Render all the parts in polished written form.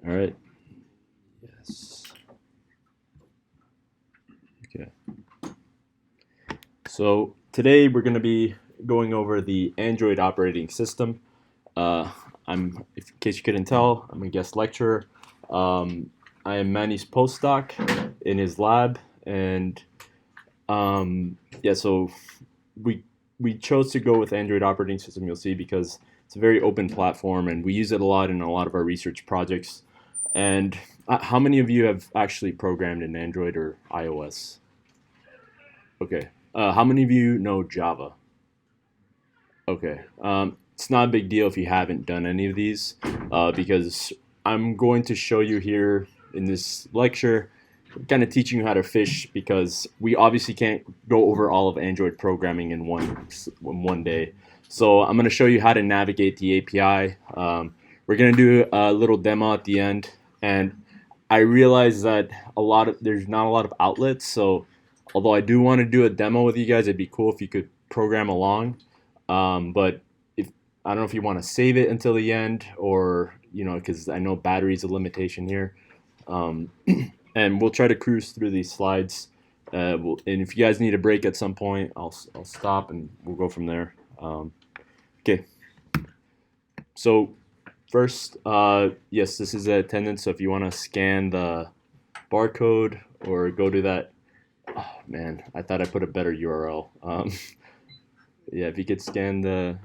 All right. Yes. Okay. So today we're going to be going over the Android operating system. Uh, in case you couldn't tell, I'm a guest lecturer. Um, I am Manny's postdoc in his lab, and yeah, so we we chose to go with Android operating system. You'll see because it's a very open platform, and we use it a lot in a lot of our research projects. And how many of you have actually programmed in Android or iOS? Okay. How many of you know Java? Okay. It's not a big deal if you haven't done any of these, because I'm going to show you here in this lecture, kind of teaching you how to fish, because we obviously can't go over all of Android programming in one day. So I'm going to show you how to navigate the API. We're going to do a little demo at the end, and I realize that there's not a lot of outlets. So although I do want to do a demo with you guys, it'd be cool if you could program along. But if I don't know if you want to save it until the end, or because I know battery's a limitation here. Um, and we'll try to cruise through these slides. And if you guys need a break at some point, I'll stop and we'll go from there. Okay. So first, yes, this is the attendance. So if you want to scan the barcode or go to that, oh man, I thought I put a better URL. Yeah, if you could scan that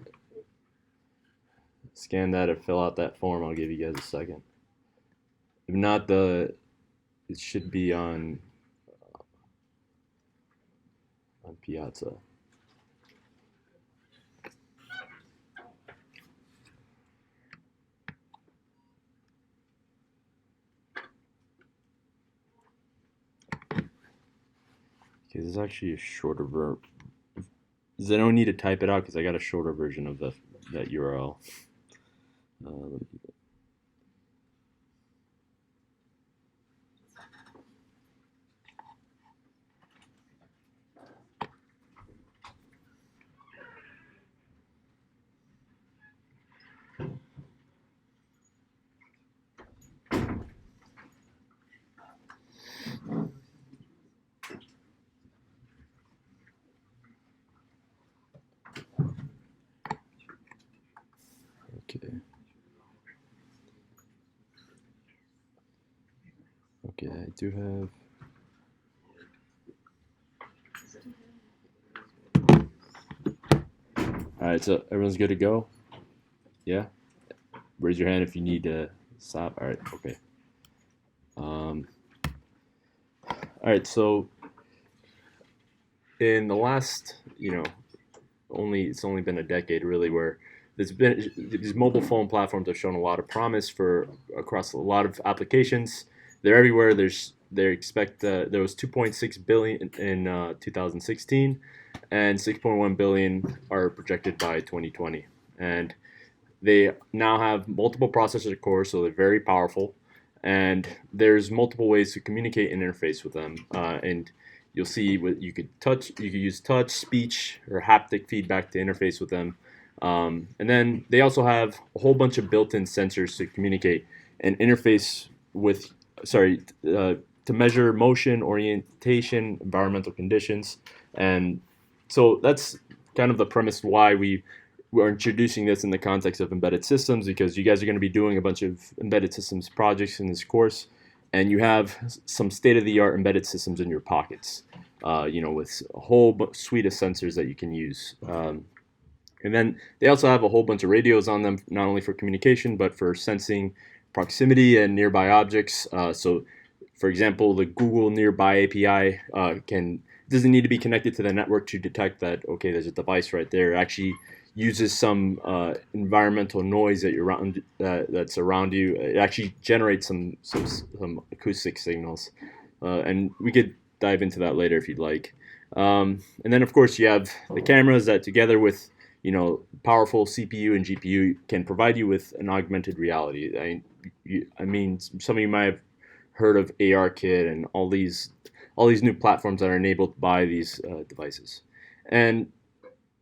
or fill out that form, I'll give you guys a second. If not, it should be on Piazza. Okay, this is actually a shorter version. I don't need to type it out because I got a shorter version of that URL. Okay. Okay, I do have. All right, so everyone's good to go? Yeah? Raise your hand if you need to stop. All right, okay. All right, so in the last, it's only been a decade really where these mobile phone platforms have shown a lot of promise for across a lot of applications. They're everywhere. They expect there was 2.6 billion in 2016, and 6.1 billion are projected by 2020. And they now have multiple processor cores, so they're very powerful. And there's multiple ways to communicate and interface with them. And you'll see what you could use touch, speech, or haptic feedback to interface with them. And then they also have a whole bunch of built-in sensors to communicate and interface with, to measure motion, orientation, environmental conditions. And so that's kind of the premise why we're introducing this in the context of embedded systems, because you guys are going to be doing a bunch of embedded systems projects in this course, and you have some state-of-the-art embedded systems in your pockets, with a whole suite of sensors that you can use. And then they also have a whole bunch of radios on them, not only for communication, but for sensing proximity and nearby objects. So, for example, the Google Nearby API doesn't need to be connected to the network to detect that, okay, there's a device right there. It actually uses some environmental noise that's around you. It actually generates some acoustic signals, and we could dive into that later if you'd like. And then of course you have the cameras that, together with powerful CPU and GPU, can provide you with an augmented reality. I mean, some of you might have heard of ARKit and all these new platforms that are enabled by these devices. And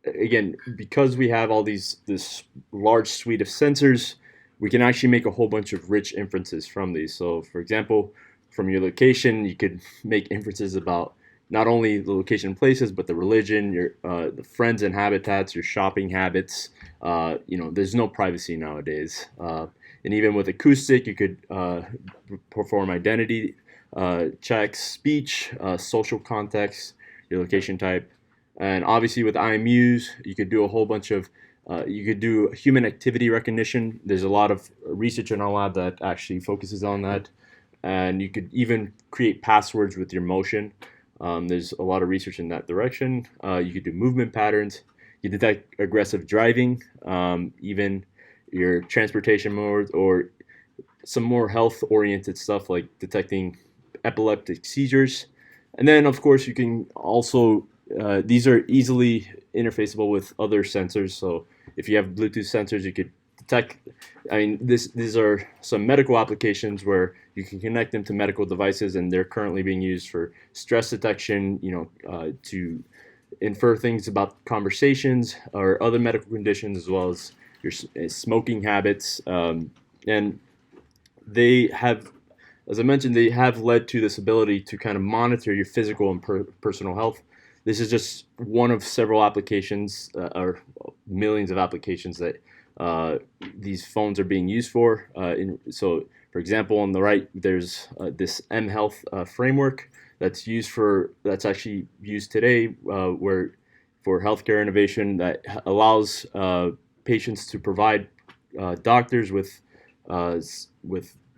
again, because we have this large suite of sensors, we can actually make a whole bunch of rich inferences from these. So for example, from your location, you could make inferences about not only the location and places, but the religion, your the friends and habitats, your shopping habits. There's no privacy nowadays. And even with acoustic, you could perform identity checks, speech, social context, your location type. And obviously with IMUs, you could do a whole bunch of you could do human activity recognition. There's a lot of research in our lab that actually focuses on that. And you could even create passwords with your motion. There's a lot of research in that direction. You could do movement patterns. You detect aggressive driving, even your transportation modes, or some more health-oriented stuff like detecting epileptic seizures. And then, of course, you can also, these are easily interfaceable with other sensors. So if you have Bluetooth sensors, you could detect, these are some medical applications where you can connect them to medical devices, and they're currently being used for stress detection, to infer things about conversations or other medical conditions, as well as your smoking habits. And they have, as I mentioned, they have led to this ability to kind of monitor your physical and personal health. This is just one of several applications, or millions of applications that these phones are being used for. So, for example, on the right, there's this mHealth framework that's actually used today, where for healthcare innovation that allows patients to provide doctors with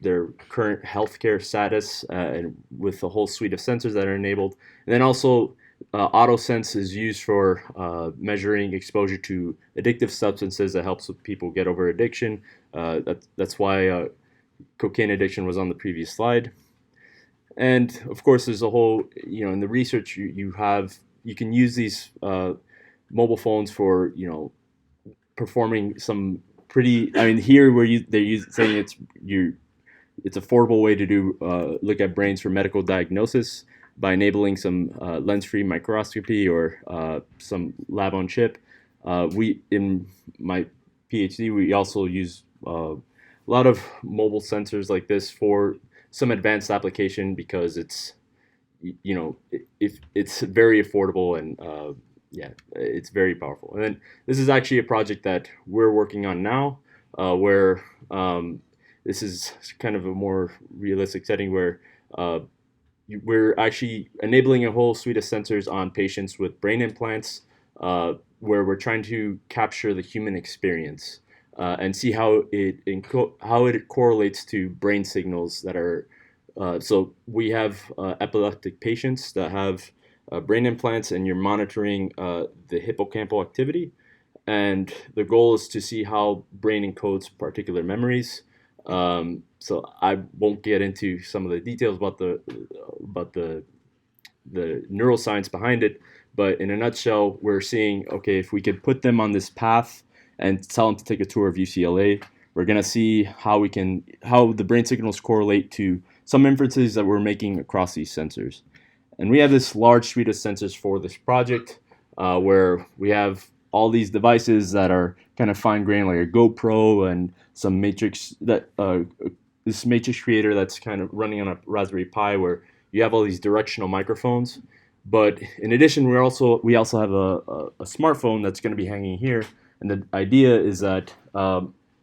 their current healthcare status, and with a whole suite of sensors that are enabled. And then also, AutoSense is used for measuring exposure to addictive substances that helps people get over addiction. That's why cocaine addiction was on the previous slide. And of course, there's a whole, in the research you can use these mobile phones for, performing some pretty. Here where saying it's affordable way to do look at brains for medical diagnosis by enabling some lens-free microscopy or some lab on chip. We in my PhD we also use a lot of mobile sensors like this for some advanced application, because it's if it's very affordable, and it's very powerful. And then this is actually a project that we're working on now, where this is kind of a more realistic setting where we're actually enabling a whole suite of sensors on patients with brain implants, where we're trying to capture the human experience and see how it correlates to brain signals that are. So we have epileptic patients that have brain implants, and you're monitoring the hippocampal activity, and the goal is to see how brain encodes particular memories. So I won't get into some of the details about the neuroscience behind it, but in a nutshell, we're seeing, okay, if we could put them on this path and tell them to take a tour of UCLA, we're gonna see how the brain signals correlate to some inferences that we're making across these sensors. And we have this large suite of sensors for this project, where we have all these devices that are kind of fine-grained, like a GoPro and some matrix this matrix creator that's kind of running on a Raspberry Pi, where you have all these directional microphones. But in addition, we also have a smartphone that's going to be hanging here, and the idea is that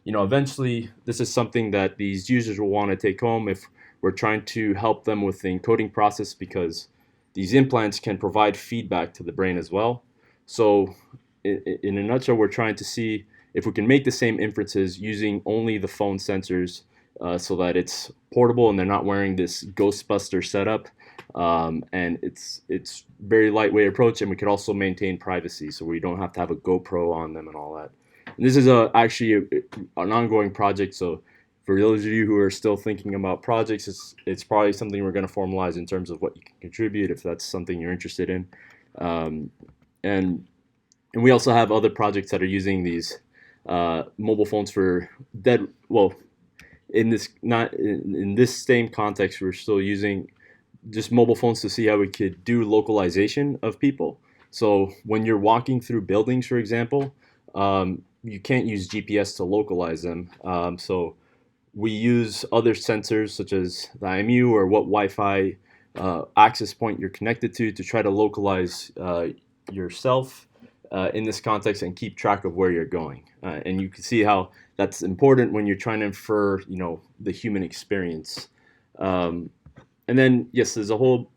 eventually this is something that these users will want to take home if we're trying to help them with the encoding process, because these implants can provide feedback to the brain as well. So in a nutshell, we're trying to see if we can make the same inferences using only the phone sensors, so that it's portable and they're not wearing this Ghostbuster setup, and it's very lightweight approach, and we can also maintain privacy, so we don't have to have a GoPro on them and all that. And this is actually an ongoing project, so for those of you who are still thinking about projects, it's probably something we're going to formalize in terms of what you can contribute if that's something you're interested in. And we also have other projects that are using these mobile phones for in this same context, we're still using just mobile phones to see how we could do localization of people. So when you're walking through buildings, for example, you can't use GPS to localize them. So we use other sensors such as the IMU or what Wi-Fi access point you're connected to try to localize yourself in this context and keep track of where you're going. And you can see how that's important when you're trying to infer, the human experience. And then, yes, there's a whole.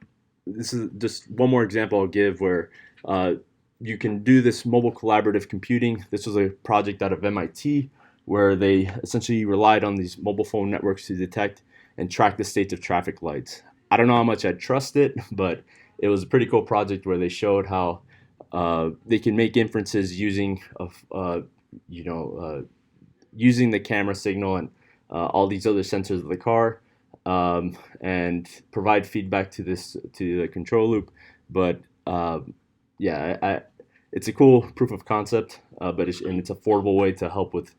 This is just one more example I'll give where you can do this mobile collaborative computing. This was a project out of MIT where they essentially relied on these mobile phone networks to detect and track the states of traffic lights. I don't know how much I trust it, but it was a pretty cool project where they showed how they can make inferences using using the camera signal and all these other sensors of the car, and provide feedback to the control loop. But it's a cool proof of concept, but it's a affordable way to help with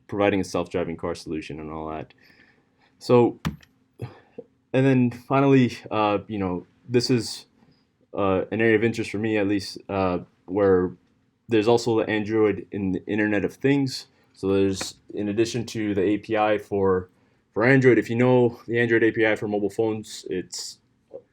providing a self-driving car solution and all that. So, and then finally, this is an area of interest for me, at least, where there's also the Android in the Internet of Things. So there's, in addition to the API for Android, if you know the Android API for mobile phones, it's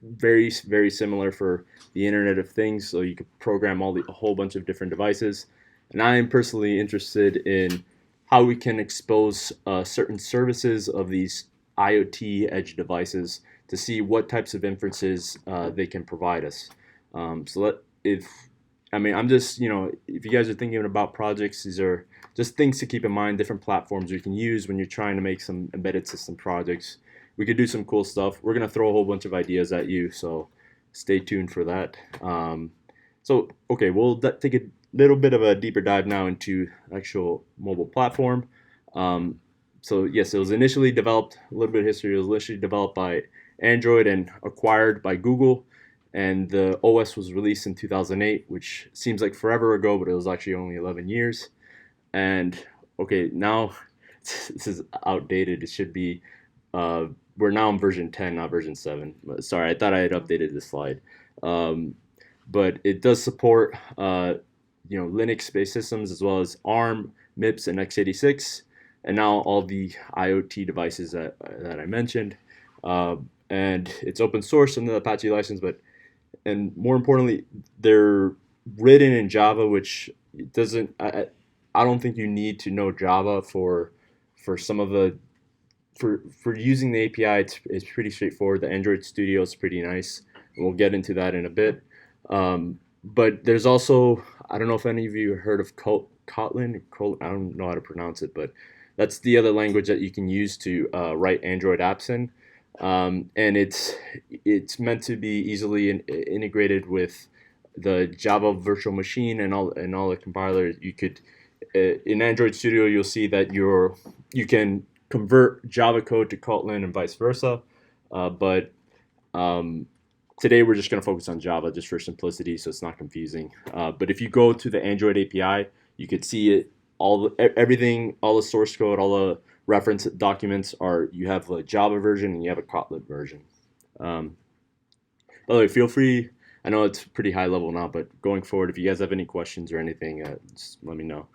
very, very similar for the Internet of Things. So you could program a whole bunch of different devices. And I am personally interested in how we can expose certain services of these IoT edge devices to see what types of inferences they can provide us. I'm just, if you guys are thinking about projects, these are just things to keep in mind, different platforms you can use when you're trying to make some embedded system projects. We could do some cool stuff. We're going to throw a whole bunch of ideas at you, so stay tuned for that. Okay, we'll take a little bit of a deeper dive now into actual mobile platform. Yes, it was initially developed, a little bit of history, it was initially developed by Android and acquired by Google, and the OS was released in 2008, which seems like forever ago, but it was actually only 11 years. And okay, now this is outdated. It should be, we're now on version 10, not version 7. Sorry, I thought I had updated this slide. But it does support, Linux-based systems as well as ARM, MIPS, and x86, and now all the IoT devices that I mentioned. And it's open source under the Apache license, and more importantly, they're written in Java, which doesn't. I don't think you need to know Java for some of the for using the API. It's pretty straightforward. The Android Studio is pretty nice. We'll get into that in a bit. But there's also, I don't know if any of you heard of Kotlin. I don't know how to pronounce it, but that's the other language that you can use to write Android apps in. And it's meant to be easily integrated with the Java virtual machine and all the compilers. You could in Android Studio, you'll see that you can convert Java code to Kotlin and vice versa. But today we're just going to focus on Java just for simplicity, so it's not confusing. But if you go to the Android API, you could see it everything, all the source code, all the reference documents you have a Java version and you have a Kotlin version. By the way, feel free. I know it's pretty high level now, but going forward, if you guys have any questions or anything, just let me know.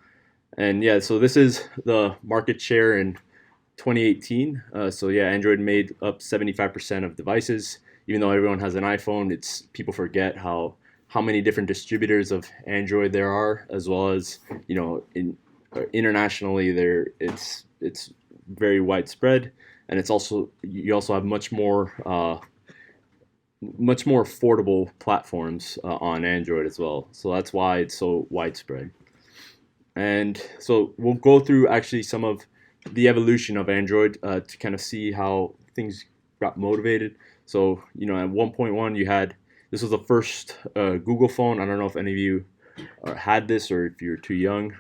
And yeah, so this is the market share in 2018. Android made up 75% of devices. Even though everyone has an iPhone, people forget how many different distributors of Android there are, as well as internationally it's very widespread, and you also have much more affordable platforms on Android as well. So that's why it's so widespread. And so we'll go through actually some of the evolution of Android to kind of see how things got motivated. So, at 1.1 this was the first Google phone. I don't know if any of you had this or if you're too young,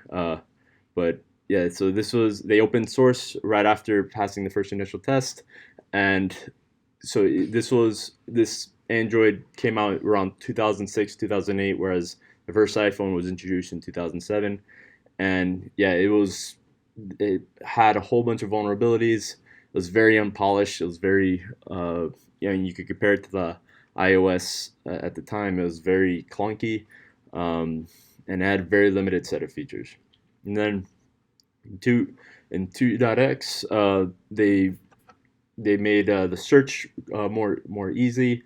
but yeah, so they opened source right after passing the first initial test. And so this Android came out around 2006, 2008, whereas the first iPhone was introduced in 2007. And yeah, it had a whole bunch of vulnerabilities. It was very unpolished. It was very, you could compare it to the iOS at the time. It was very clunky, and had very limited set of features. And then in 2.x, they made the search more easy,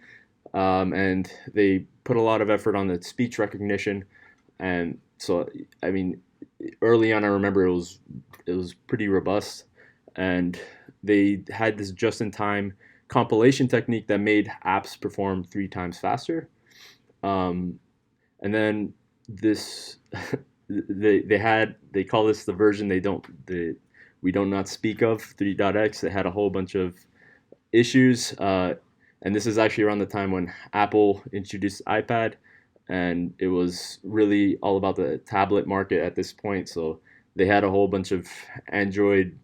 and they put a lot of effort on the speech recognition. And so, I mean, early on, I remember it was pretty robust, and they had this just-in-time compilation technique that made apps perform 3 times faster. Um, and then this they call this the version we don't not speak of 3.x. They had a whole bunch of issues, and this is actually around the time when Apple introduced iPad, and it was really all about the tablet market at this point. So they had a whole bunch of Android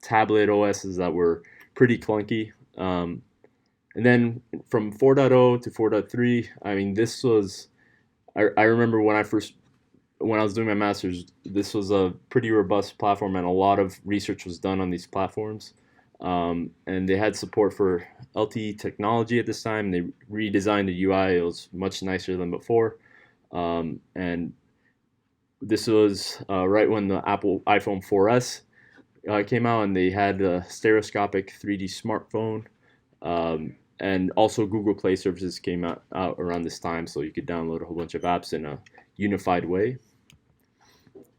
tablet OSs that were pretty clunky. And then from 4.0 to 4.3, I mean, this was I remember when I was doing my master's, this was a pretty robust platform, and a lot of research was done on these platforms. And they had support for LTE technology at this time. They redesigned the UI; it was much nicer than before. And this was right when the Apple iPhone 4S came out, and they had a stereoscopic 3D smartphone. And also Google Play services came out around this time, so you could download a whole bunch of apps in a unified way.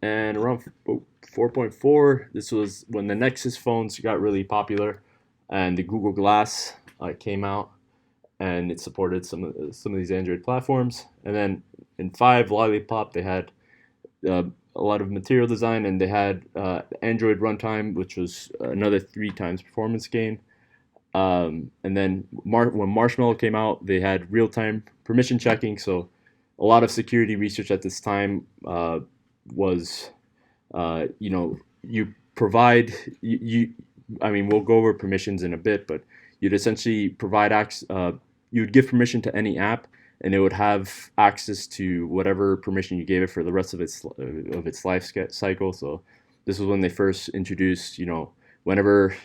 And around 4.4, this was when the Nexus phones got really popular, and the Google Glass came out, and it supported some of these Android platforms. And then in 5, Lollipop, they had a lot of material design, and they had Android runtime, which was another 3 times performance gain. And then when Marshmallow came out, they had real-time permission checking. So a lot of security research at this time was, you provide I mean, we'll go over permissions in a bit, but you'd essentially provide you'd give permission to any app, and it would have access to whatever permission you gave it for the rest of its life cycle. So this was when they first introduced, whenever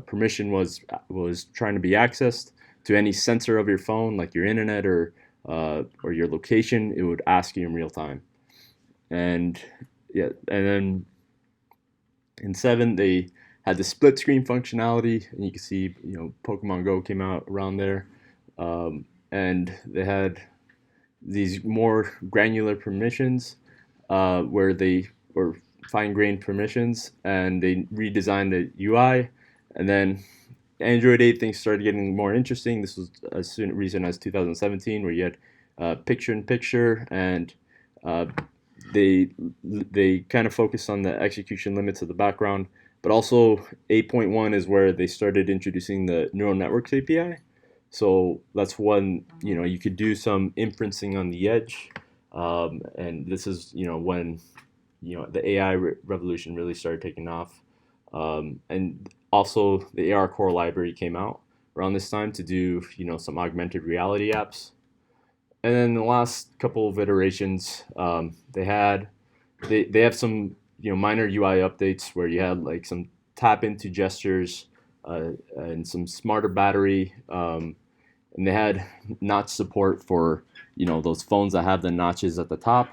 permission was trying to be accessed to any sensor of your phone, like your internet or your location, it would ask you in real time. And yeah, and then in 7, they had the split screen functionality, and you can see, Pokemon Go came out around there, and they had these more granular permissions, where they were fine-grained permissions, and they redesigned the UI. And then Android 8, things started getting more interesting. This was as recent as 2017, where you had picture-in-picture, and they kind of focused on the execution limits of the background. But also 8.1 is where they started introducing the neural networks API. So that's when you could do some inferencing on the edge, and this is when the AI revolution really started taking off. And also the AR Core library came out around this time to do some augmented reality apps. And then the last couple of iterations, they have some minor UI updates where you had like some tap into gestures, and some smarter battery, and they had notch support for those phones that have the notches at the top,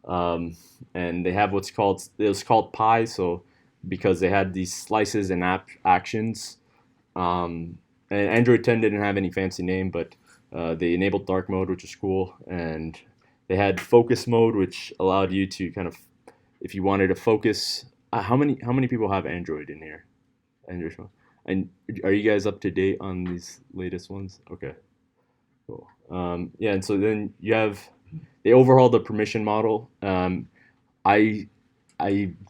and they have it was called Pi, so because they had these slices and app actions. And Android 10 didn't have any fancy name, but they enabled dark mode, which is cool, and they had focus mode, which allowed you to kind of, if you wanted to focus. How many people have Android in here? Android phone. And are you guys up to date on these latest ones? Okay, cool. Yeah, and so then they overhauled the permission model. I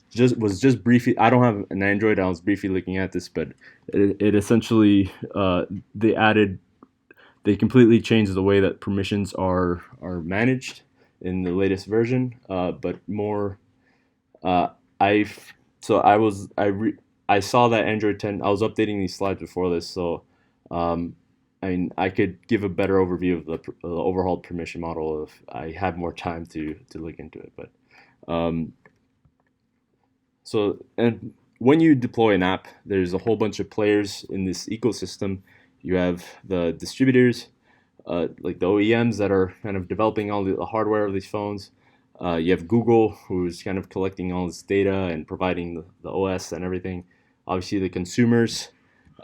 just briefly. I don't have an Android. I was briefly looking at this, but it essentially they completely changed the way that permissions are managed in the latest version. But more, I saw that Android 10. I was updating these slides before this, so I mean, I could give a better overview of the overhauled permission model if I had more time to look into it. But and when you deploy an app, there's a whole bunch of players in this ecosystem. You have the distributors, like the OEMs that are kind of developing all the hardware of these phones. You have Google, who's kind of collecting all this data and providing the OS and everything. Obviously, the consumers.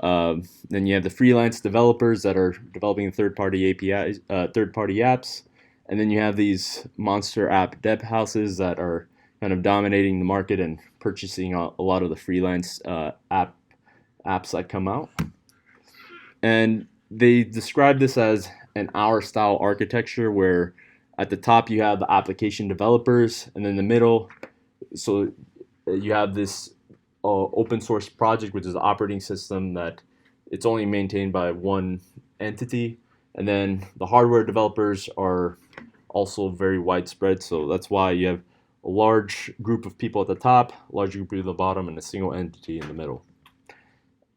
Then you have the freelance developers that are developing third-party APIs, third-party apps, and then you have these monster app dev houses that are kind of dominating the market and purchasing a lot of the freelance apps that come out. And they describe this as an hour-style architecture, where at the top you have the application developers, and then in the middle, so you have this open source project, which is the operating system that it's only maintained by one entity, and then the hardware developers are also very widespread. So that's why you have a large group of people at the top, a large group at the bottom, and a single entity in the middle.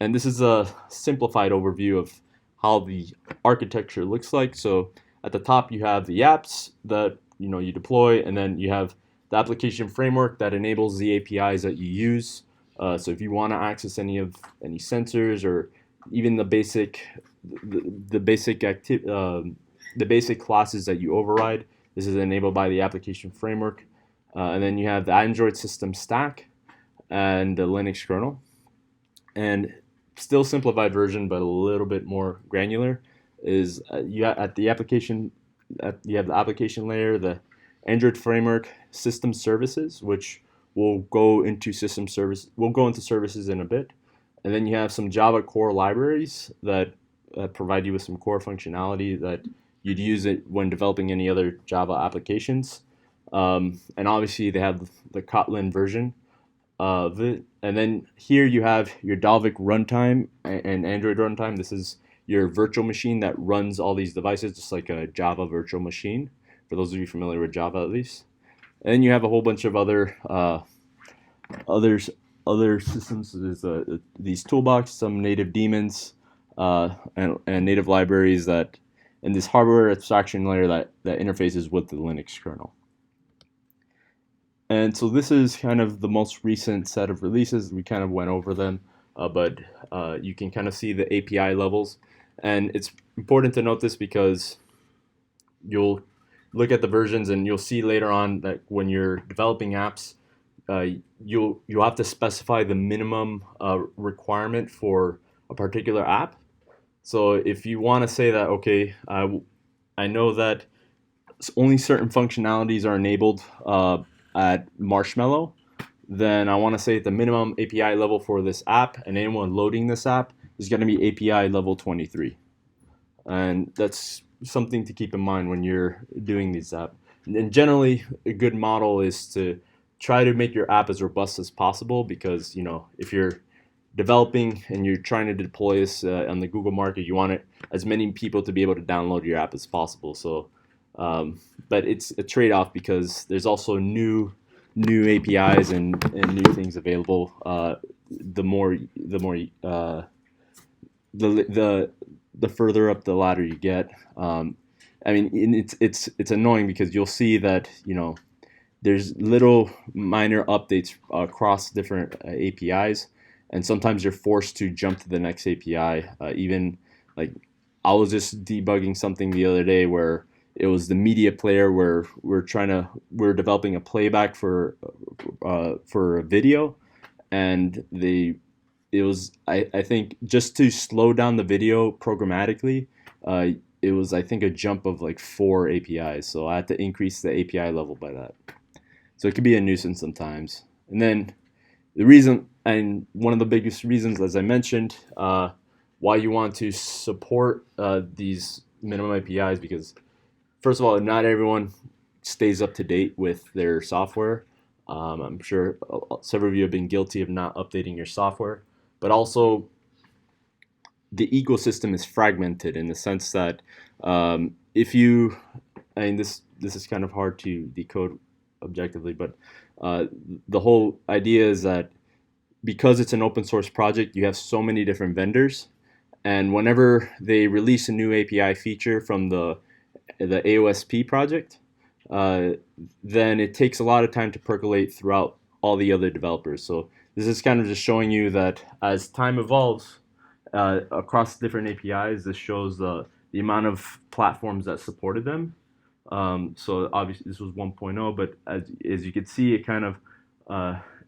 And this is a simplified overview of how the architecture looks like. So at the top you have the apps that you deploy, and then you have the application framework that enables the APIs that you use. So if you want to access any sensors, or even the basic classes that you override, this is enabled by the application framework. And then you have the Android system stack and the Linux kernel. And still simplified version, but a little bit more granular, is you have the application layer, the Android framework, system services, which we'll go into services in a bit, and then you have some Java core libraries that provide you with some core functionality that you'd use it when developing any other Java applications, and obviously they have the Kotlin version of it. And then here you have your Dalvik runtime and Android runtime. This is your virtual machine that runs all these devices, just like a Java virtual machine, for those of you familiar with Java at least. And then you have a whole bunch of other systems. There's these toolbox, some native daemons, and native libraries and this hardware abstraction layer that interfaces with the Linux kernel. And so this is kind of the most recent set of releases. We kind of went over them, but you can kind of see the API levels. And it's important to note this because you'll look at the versions and you'll see later on that when you're developing apps, you'll have to specify the minimum requirement for a particular app. So if you want to say that, okay, I know that only certain functionalities are enabled at Marshmallow, then I want to say the minimum API level for this app and anyone loading this app is going to be API level 23. And that's something to keep in mind when you're doing these apps. And generally, a good model is to try to make your app as robust as possible, because if you're developing and you're trying to deploy this on the Google market, you want as many people to be able to download your app as possible. So but it's a trade-off, because there's also new APIs and new things available. The further up the ladder you get. It's annoying because you'll see that there's little minor updates across different APIs, and sometimes you're forced to jump to the next API. Even like I was just debugging something the other day where it was the media player where we're developing a playback for a video, and it was I think just to slow down the video programmatically, it was I think a jump of like 4 APIs, so I had to increase the API level by that. So it could be a nuisance sometimes. And then the reason, and one of the biggest reasons, as I mentioned, why you want to support these minimum APIs, because first of all, not everyone stays up to date with their software. I'm sure several of you have been guilty of not updating your software, but also the ecosystem is fragmented in the sense that this is kind of hard to decode objectively, but the whole idea is that because it's an open source project, you have so many different vendors, and whenever they release a new API feature from the AOSP project, then it takes a lot of time to percolate throughout all the other developers. So this is kind of just showing you that as time evolves across different APIs, this shows the amount of platforms that supported them. So obviously this was 1.0, but as you can see, it kind of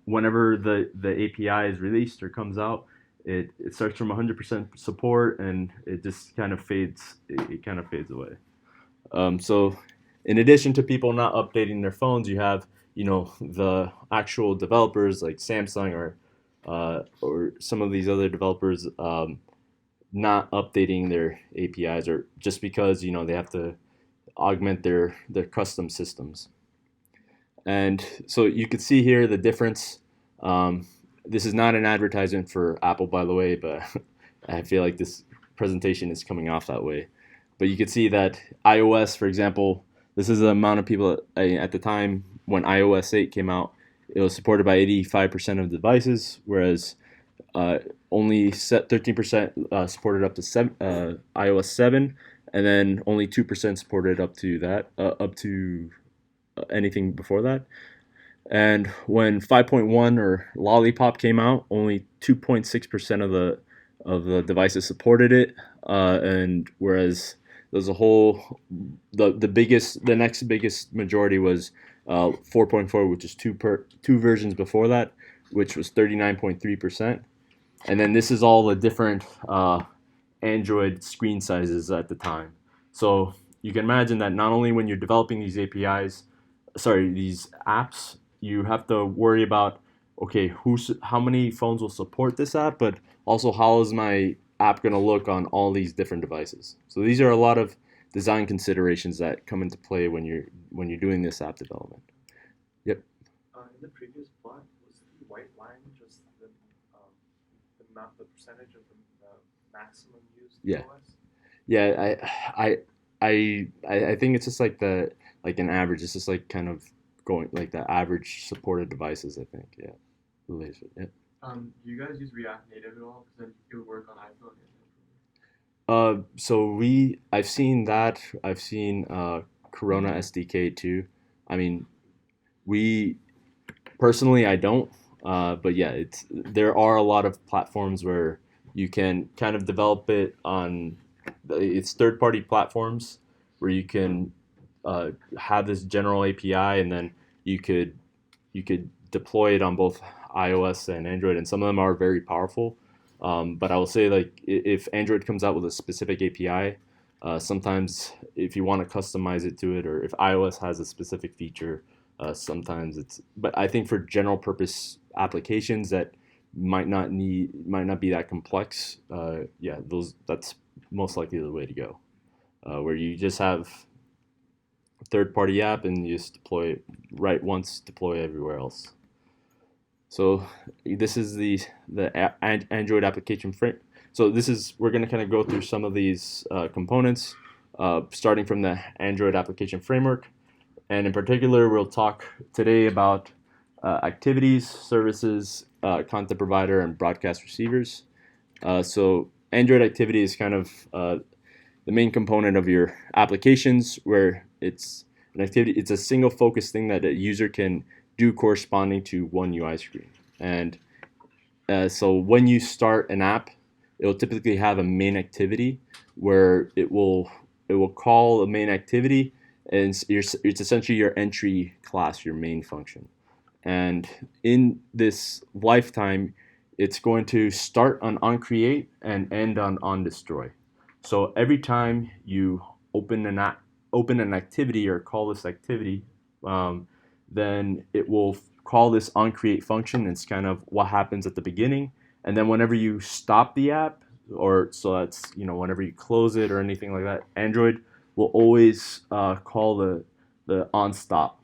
whenever the API is released or comes out, it starts from 100% support and it just kind of fades. It kind of fades away. So in addition to people not updating their phones, you have the actual developers like Samsung or some of these other developers not updating their APIs, or just because they have to augment their custom systems. And so you can see here the difference. This is not an advertisement for Apple, by the way, but I feel like this presentation is coming off that way. But you can see that iOS, for example, this is the amount of people at the time when iOS 8 came out. It was supported by 85% of devices, whereas only 13% supported up to iOS 7, and then only 2% supported up to anything before that. And when 5.1 or Lollipop came out, only 2.6% of the devices supported it, and whereas there's a whole the next biggest majority was 4.4, which is two versions before that, which was 39.3%. And then this is all the different Android screen sizes at the time. So you can imagine that not only when you're developing these these apps, you have to worry about, okay, how many phones will support this app, but also how is my app going to look on all these different devices. So these are a lot of design considerations that come into play when you're doing this app development. Yep. In the previous plot, was the white line just the percentage of the maximum used Yeah. OS? Yeah, I think it's just like an average. It's just like kind of going like the average supported devices. I think, yeah. Yeah. Do you guys use React Native at all? Because then it would work on iPhone and So I've seen that. I've seen Corona SDK too. I mean, we personally I don't. But yeah, there are a lot of platforms where you can kind of develop it on. It's third-party platforms where you can have this general API, and then you could deploy it on both iOS and Android, and some of them are very powerful. But I will say, like, if Android comes out with a specific API, sometimes if you want to customize it to it, or if iOS has a specific feature, sometimes it's. But I think for general purpose applications that might not be that complex, yeah, that's most likely the way to go. Where you just have third-party app and you just deploy it right once, deploy everywhere else. So this is the Android application frame. So we're going to kind of go through some of these components, starting from the Android application framework, and in particular, we'll talk today about activities, services, content provider, and broadcast receivers. So Android activity is kind of the main component of your applications, where it's an activity. It's a single focus thing that a user can do corresponding to one UI screen. And so when you start an app, it will typically have a main activity where it will call a main activity, and it's essentially your entry class, your main function. And in this lifetime, it's going to start on onCreate and end on onDestroy. So every time you open an activity or call this activity, then it will call this onCreate function. It's kind of what happens at the beginning, and then whenever you stop the app, or so that's whenever you close it or anything like that, Android will always call the onStop.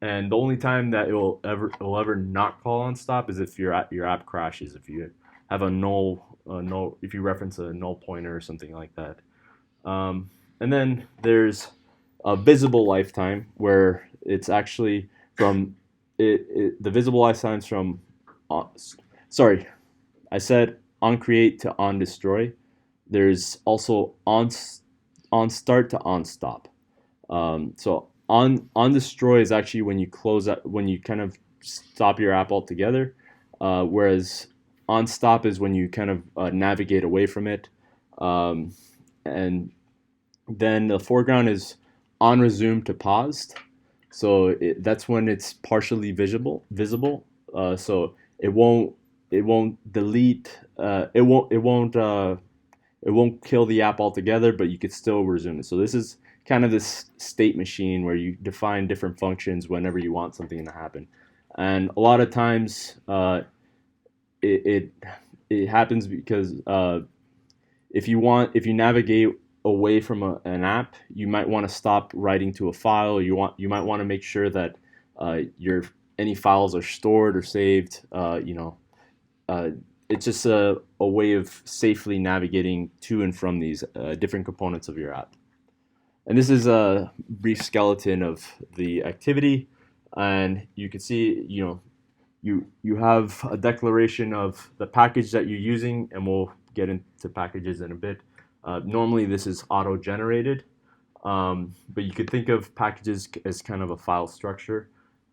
And the only time that it will ever not call onStop is if your app crashes, if you have a null, if you reference a null pointer or something like that. And then there's a visible lifetime, where it's actually from the visible lifetime's from sorry, I said on create to on destroy. There's also on start to on stop. So on destroy is actually when you close that, when you kind of stop your app altogether, whereas on stop is when you kind of navigate away from it. And then the foreground is on resume to paused. So that's when it's partially visible. So it won't delete. It won't kill the app altogether, but you could still resume it. So this is kind of this state machine where you define different functions whenever you want something to happen. And a lot of times it, it it happens because if you navigate away from an app, you might want to stop writing to a file. You might want to make sure that your any files are stored or saved. It's just a way of safely navigating to and from these different components of your app. And this is a brief skeleton of the activity, and you can see, you have a declaration of the package that you're using, and we'll get into packages in a bit. Normally this is auto-generated, but you could think of packages as kind of a file structure.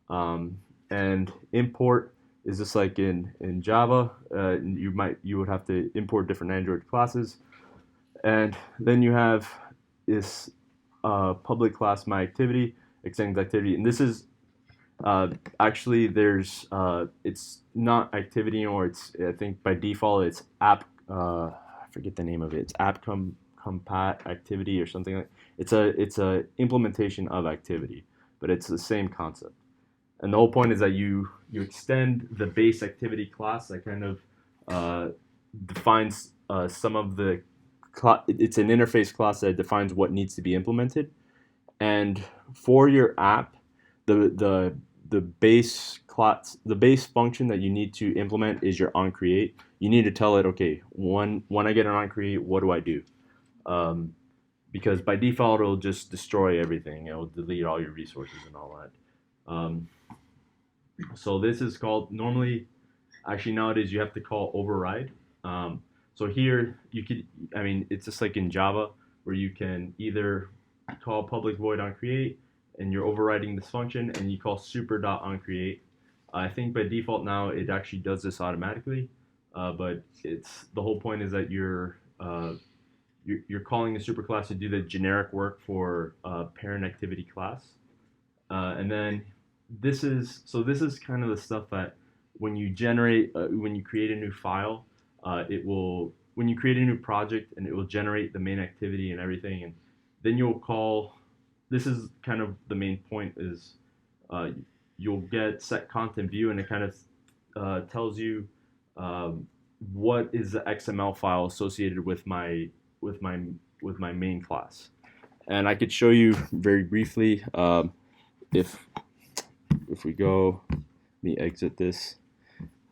And import is just like in Java. You would have to import different Android classes, and then you have this public class myActivity extends activity, and this is actually there's it's not activity anymore. It's, I think by default it's app. I forget the name of it. It's app compat activity or something like. It's a implementation of activity, but it's the same concept. And the whole point is that you extend the base activity class that kind of defines some of the. It's an interface class that defines what needs to be implemented, and for your app, the base class, the base function that you need to implement is your onCreate. You need to tell it, okay, when I get an onCreate, what do I do? Because by default, it'll just destroy everything. It'll delete all your resources and all that. So this is called, normally, actually nowadays you have to call override. So here you could, it's just like in Java where you can either call public void onCreate and you're overriding this function, and you call super.onCreate. I think by default now it actually does this automatically, but the whole point is that you're calling the superclass to do the generic work for parent activity class, and then this is kind of the stuff that when you create a new file, when you create a new project, and it will generate the main activity and everything, and then you'll call. This is kind of the main point is you'll get set content view, and it kind of tells you what is the XML file associated with my main class. And I could show you very briefly if we go, let me exit this.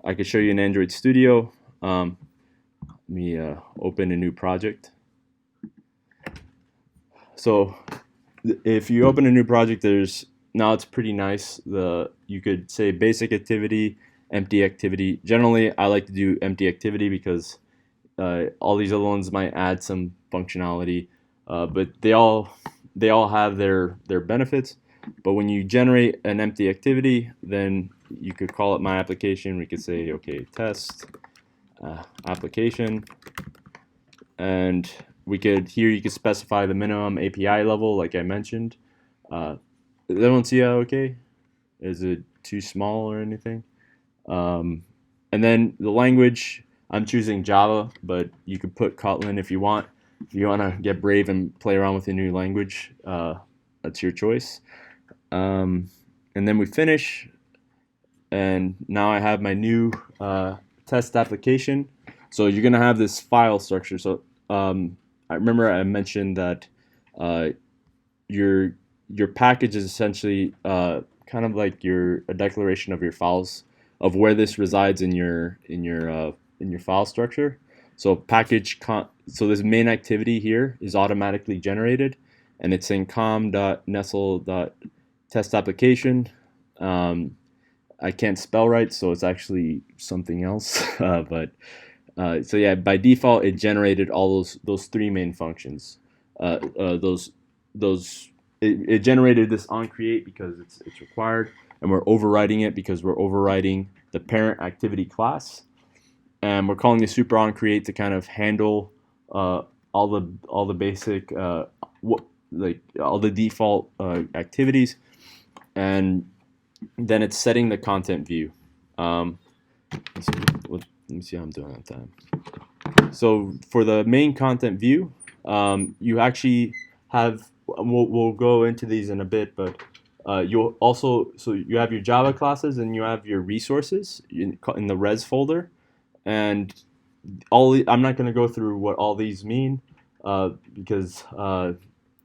I could show you in Android Studio. Let me open a new project. So if you open a new project, now it's pretty nice. You could say basic activity, empty activity. Generally, I like to do empty activity because all these other ones might add some functionality, but they all have their benefits. But when you generate an empty activity, then you could call it my application. We could say, okay, test application, and you could specify the minimum API level, like I mentioned. Everyone see that okay? Is it too small or anything? And then the language, I'm choosing Java, but you could put Kotlin if you want. If you want to get brave and play around with a new language, that's your choice. And then we finish, and now I have my new test application. So you're going to have this file structure. So I remember I mentioned that your package is essentially kind of like a declaration of your files, of where this resides in your file structure. So so this main activity here is automatically generated, and it's in com.nestle.test application. I can't spell right, so it's actually something else. So yeah, by default, it generated all those three main functions. It generated this onCreate because it's required, and we're overriding it because we're overriding the parent activity class, and we're calling the super onCreate to kind of handle all the basic like all the default activities, and then it's setting the content view. Let me see how I'm doing on time. So for the main content view, you actually have, we'll go into these in a bit, but you'll also, so you have your Java classes and you have your resources in the res folder. And I'm not going to go through what all these mean because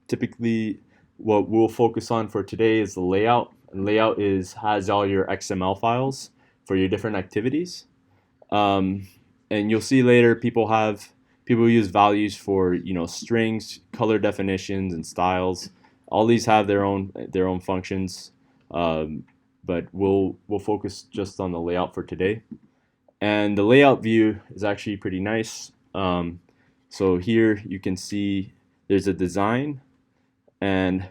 typically what we'll focus on for today is the layout. And layout has all your XML files for your different activities. And you'll see later people use values for strings, color definitions, and styles. All these have their own functions, but we'll focus just on the layout for today. And the layout view is actually pretty nice. So here you can see there's a design, and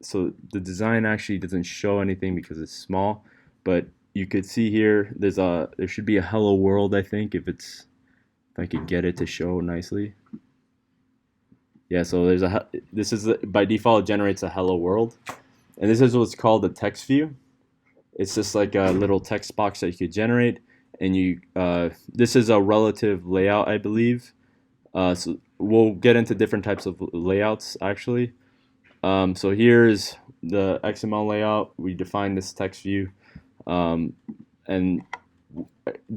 so the design actually doesn't show anything because it's small, but you could see here there should be a hello world, I think, if I could get it to show nicely. Yeah, so this is by default it generates a hello world, and this is what's called a text view. It's just like a little text box that you could generate, and this is a relative layout, I believe. So we'll get into different types of layouts actually. So here's the XML layout. We define this text view, and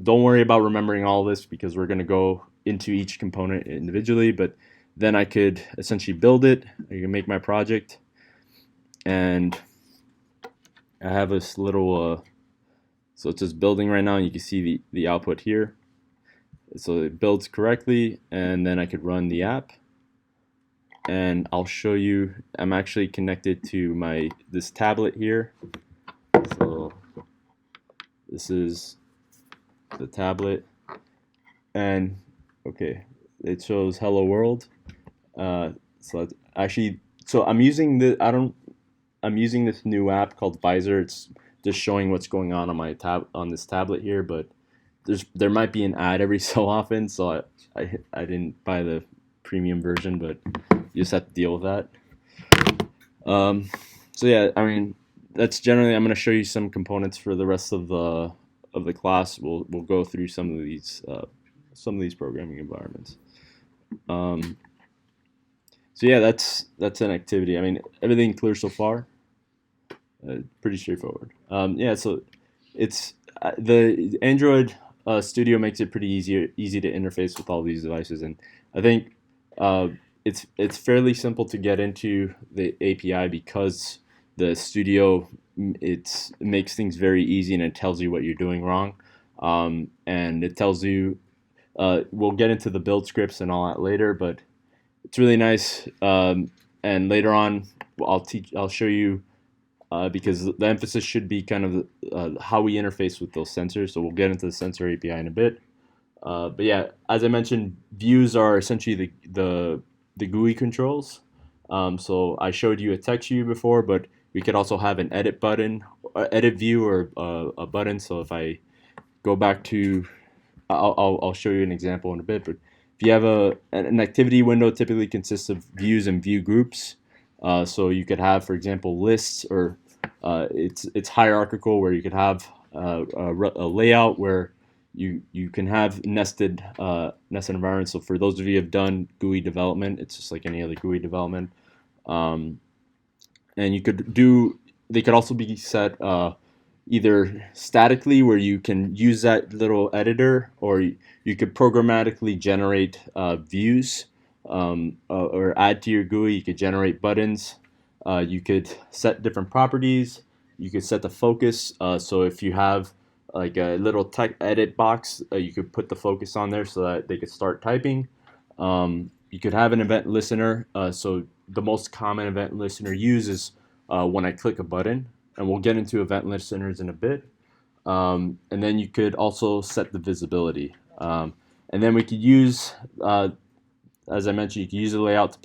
don't worry about remembering all this because we're going to go into each component individually. But then I could essentially build it. I can make my project, and I have this little. So it's just building right now, and you can see the output here. So it builds correctly, and then I could run the app. And I'll show you, I'm actually connected to this tablet here. So this is the tablet, and okay, it shows hello world. So I'm using this new app called Visor. It's just showing what's going on this tablet here, but there might be an ad every so often, so I didn't buy the premium version, but you just have to deal with that. So yeah, I mean, that's generally. I'm going to show you some components for the rest of the class. We'll go through some of these programming environments. So yeah, that's an activity. I mean, everything clear so far? Pretty straightforward. Yeah, so it's the Android Studio makes it pretty easy to interface with all these devices, and I think it's fairly simple to get into the API because the Studio it makes things very easy, and it tells you what you're doing wrong, and it tells you. We'll get into the build scripts and all that later, but it's really nice. And later on, I'll show you because the emphasis should be kind of how we interface with those sensors. So we'll get into the sensor API in a bit. But yeah, as I mentioned, views are essentially the GUI controls. So I showed you a text view before, but we could also have an edit button, edit view, or a button. So if I go back to, I'll show you an example in a bit. But if you have an activity window, typically consists of views and view groups. So you could have, for example, lists, or it's hierarchical, where you could have a layout where you can have nested environments. So for those of you who have done GUI development, it's just like any other GUI development. And they could also be set either statically, where you can use that little editor, or you could programmatically generate views or add to your GUI. You could generate buttons. You could set different properties. You could set the focus. So if you have like a little edit box, you could put the focus on there so that they could start typing. You could have an event listener. So the most common event listener use is when I click a button, and we'll get into event listeners in a bit. And then you could also set the visibility. And then we could use, as I mentioned, you can use the layout to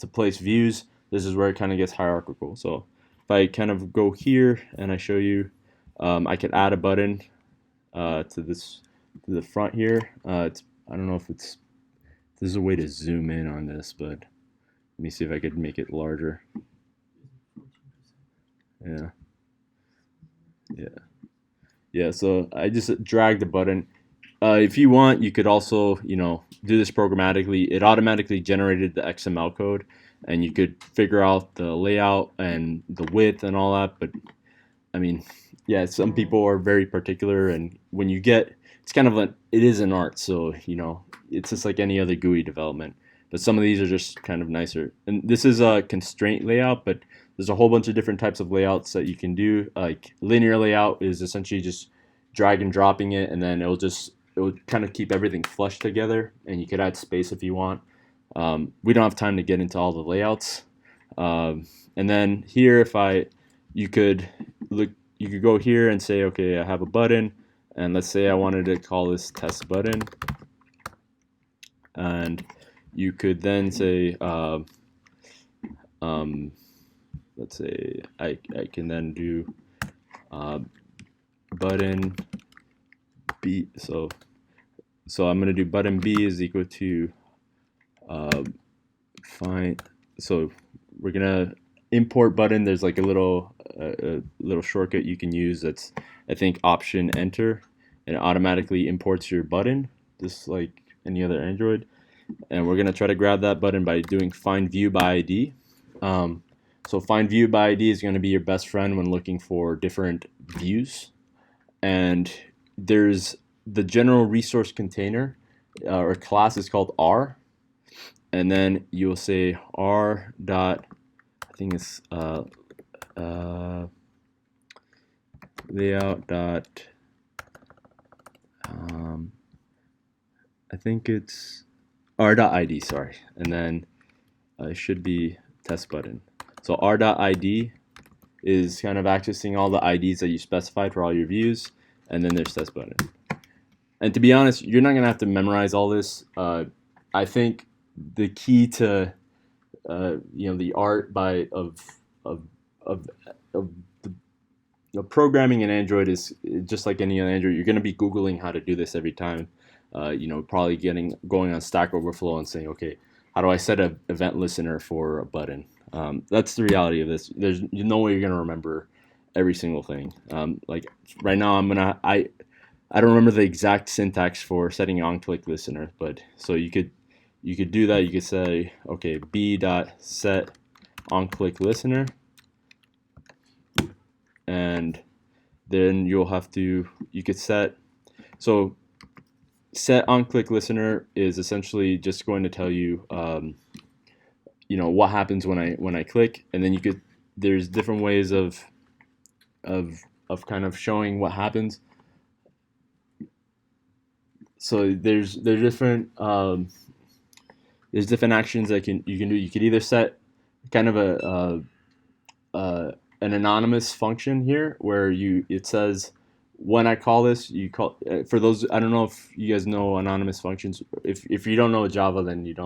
place views. This is where it kind of gets hierarchical. So if I kind of go here and I show you, I could add a button to the front here. I don't know if there's a way to zoom in on this, but Let me see if I could make it larger. Yeah. Yeah, so I just dragged the button. If you want, you could also, do this programmatically. It automatically generated the XML code, and you could figure out the layout and the width and all that. But I mean, yeah, some people are very particular, and when you get, it's kind of it is an art. So it's just like any other GUI development. But some of these are just kind of nicer. And this is a constraint layout, but there's a whole bunch of different types of layouts that you can do. Like linear layout is essentially just drag and dropping it, and then it will kind of keep everything flushed together, and you could add space if you want. We don't have time to get into all the layouts. And then here, you could go here and say, okay, I have a button, and let's say I wanted to call this test button, and you could then say, let's say I can then do button B. So I'm going to do button B is equal to find. So we're gonna import button. There's like a little shortcut you can use. That's, I think, Option Enter, and it automatically imports your button, just like any other Android. And we're gonna try to grab that button by doing find view by ID. So find view by ID is going to be your best friend when looking for different views. And there's the general resource container or class is called R, and then you'll say R dot, I think it's layout dot, I think it's R dot ID, sorry, and then it should be test button. So R dot ID is kind of accessing all the IDs that you specified for all your views, and then there's test button. And to be honest, you're not gonna have to memorize all this. I think the key to the art of programming in Android is just like any other Android. You're gonna be Googling how to do this every time. Probably going on Stack Overflow and saying, okay, how do I set an event listener for a button? That's the reality of this. There's no way you're gonna remember every single thing. Like right now, I don't remember the exact syntax for setting on-click listener, but so you could do that. You could say, okay, b dot set on-click listener, and then you could set on-click listener is essentially just going to tell you what happens when I click, and then there's different ways of kind of showing what happens. So there's different actions that you can do. You could either set kind of an anonymous function here where it says when I call this, for those, I don't know if you guys know anonymous functions. If you don't know Java, then you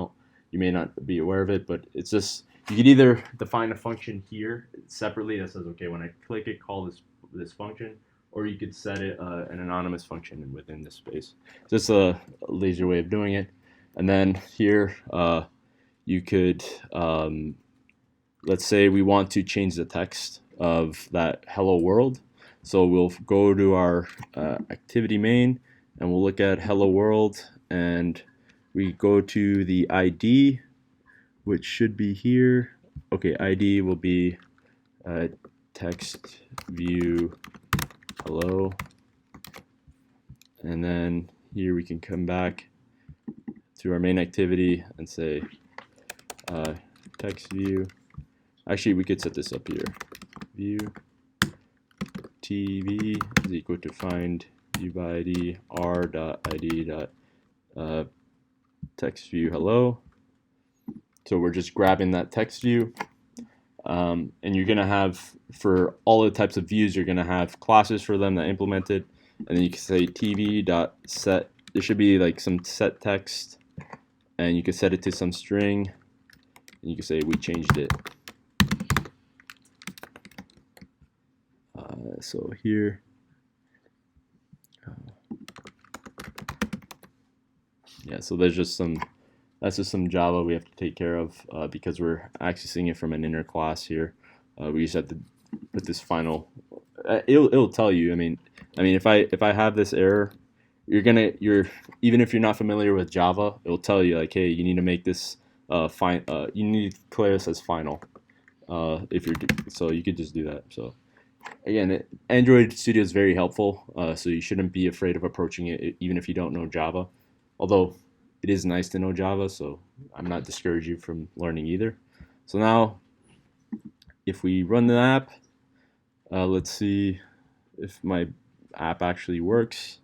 may not be aware of it, but it's just, you could either define a function here separately that says, okay, when I click it, call this function, or you could set it an anonymous function within this space. So it's a lazier way of doing it. And then here you could, let's say we want to change the text of that hello world. So we'll go to our activity main, and we'll look at hello world, and we go to the ID, which should be here. Okay, ID will be text view hello, and then here we can come back to our main activity and say text view. Actually, we could set this up here. View TV is equal to find view by ID r dot ID dot text view hello. So we're just grabbing that text view, and you're gonna have, for all the types of views, you're gonna have classes for them that implemented, and then you can say TV dot set. There should be like some set text, and you can set it to some string, and you can say we changed it. So here, yeah, so there's just some That's just some Java we have to take care of because we're accessing it from an inner class here. We just have to put this final. It'll tell you. I mean, if I have this error, you're even if you're not familiar with Java, it'll tell you like, hey, you need to make this you need to declare this as final. If you're so you could just do that. So again, Android Studio is very helpful. So you shouldn't be afraid of approaching it, even if you don't know Java. Although it is nice to know Java, so I'm not discouraging you from learning either. So now, if we run the app, let's see if my app actually works.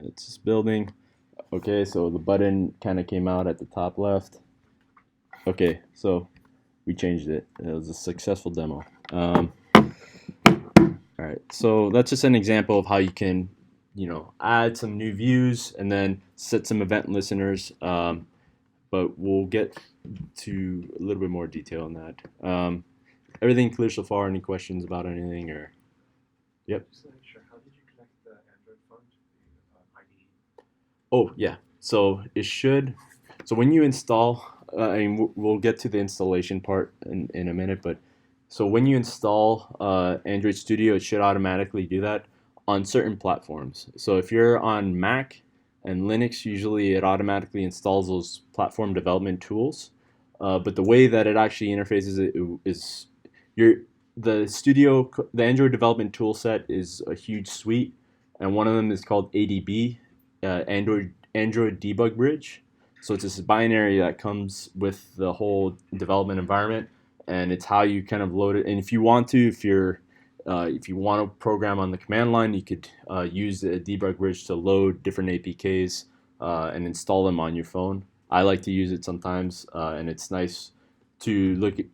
It's just building. Okay, so the button kind of came out at the top left. Okay, so we changed it. It was a successful demo. All right, so that's just an example of how you can, add some new views and then set some event listeners. But we'll get to a little bit more detail on that. Everything clear so far? Any questions about anything? Or yep. Sure. How did you connect the Android phone to the IDE? Oh yeah. So it should. So when you install, we'll get to the installation part in a minute. But so when you install Android Studio, it should automatically do that on certain platforms. So if you're on Mac and Linux, usually it automatically installs those platform development tools. But the way that it actually interfaces it is the Android development tool set is a huge suite, and one of them is called ADB, Android Debug Bridge. So it's this binary that comes with the whole development environment, and it's how you kind of load it. And if you want to, if you want to program on the command line, you could use the debug bridge to load different APKs and install them on your phone. I like to use it sometimes, and it's nice to look at.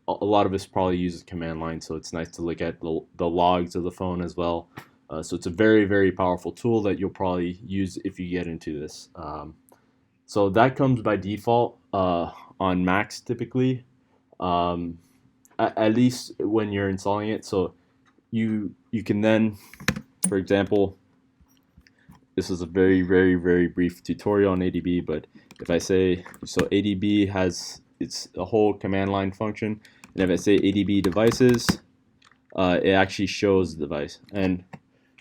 A lot of us probably use the command line, so it's nice to look at the logs of the phone as well. So it's a very, very powerful tool that you'll probably use if you get into this. So that comes by default on Macs typically. At least when you're installing it. So you can then, for example, this is a very, very, very brief tutorial on ADB, but if I say, so ADB has it's a whole command line function, and if I say ADB devices, it actually shows the device. And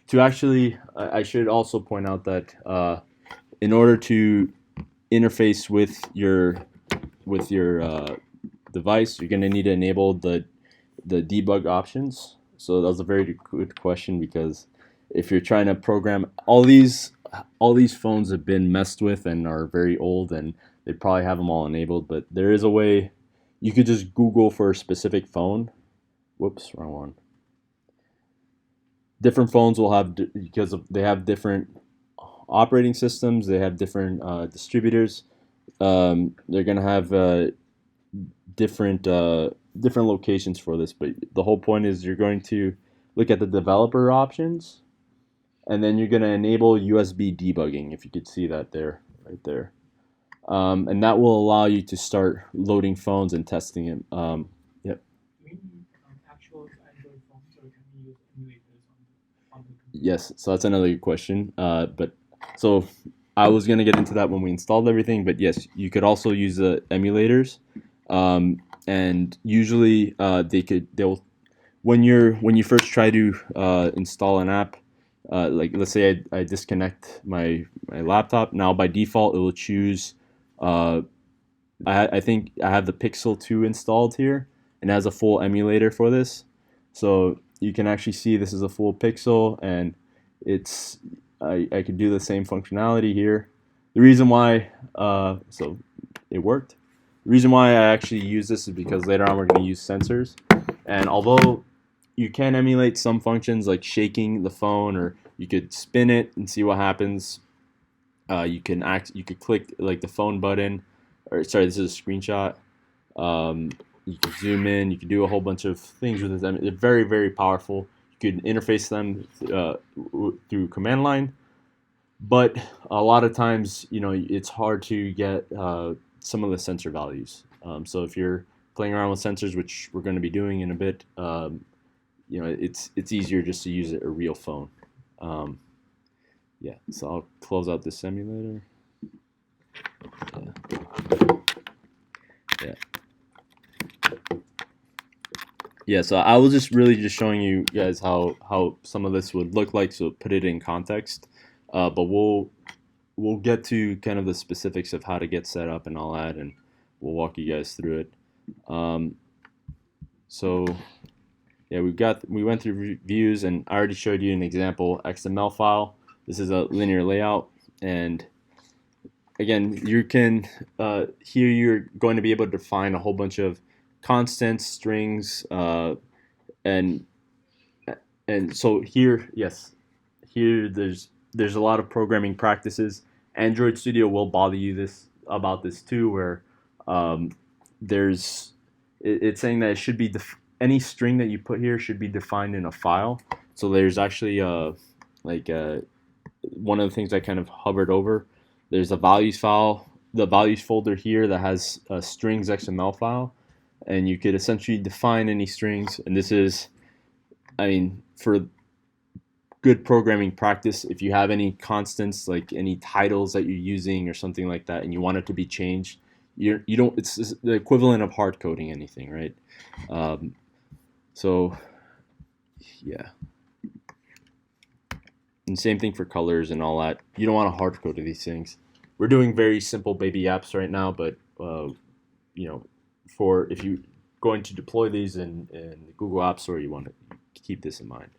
to actually, I should also point out that in order to interface with your device, you're going to need to enable the debug options. So that was a very good question, because if you're trying to program, all these phones have been messed with and are very old, and they probably have them all enabled. But there is a way you could just Google for a specific phone. Whoops, wrong one. Different phones will have, because they have different operating systems, they have different distributors. They're gonna have different locations for this, but the whole point is you're going to look at the developer options, and then you're going to enable USB debugging, if you could see that there, right there. And that will allow you to start loading phones and testing it. Yep. Do we need actual Android phones, or can we use emulators on the computer? Yes, so that's another good question. But so I was going to get into that when we installed everything, but yes, you could also use the emulators. And usually they'll when you first try to install an app, like let's say I disconnect my laptop. Now by default it will choose. I think I have the Pixel 2 installed here, and it has a full emulator for this. So you can actually see this is a full Pixel, and it's I could do the same functionality here. The reason why so it worked. The reason why I actually use this is because later on we're going to use sensors, and although you can emulate some functions like shaking the phone, or you could spin it and see what happens. You could click like the phone button, or sorry, this is a screenshot. You can zoom in. You can do a whole bunch of things with them. They're very, very powerful. You can interface them through command line, but a lot of times, it's hard to get some of the sensor values. So if you're playing around with sensors, which we're going to be doing in a bit, it's easier just to use a real phone. Yeah, so I'll close out the simulator. Yeah. Yeah, so I was just really just showing you guys how some of this would look like, so put it in context. But we'll get to kind of the specifics of how to get set up and all that, and we'll walk you guys through it. So yeah, we went through views, and I already showed you an example XML file. This is a linear layout, and again, you can here you're going to be able to define a whole bunch of constants, strings, and so here, yes, here there's a lot of programming practices. Android Studio will bother you about this too, where it's saying that it should be any string that you put here should be defined in a file. So there's actually one of the things I kind of hovered over. There's a values file, the values folder here that has a strings XML file, and you could essentially define any strings. And this is, I mean, for good programming practice, if you have any constants, like any titles that you're using or something like that, and you want it to be changed, you don't. It's the equivalent of hard coding anything, right? So yeah. And same thing for colors and all that. You don't want to hard code these things. We're doing very simple baby apps right now, but for if you're going to deploy these in the Google App Store, you want to keep this in mind.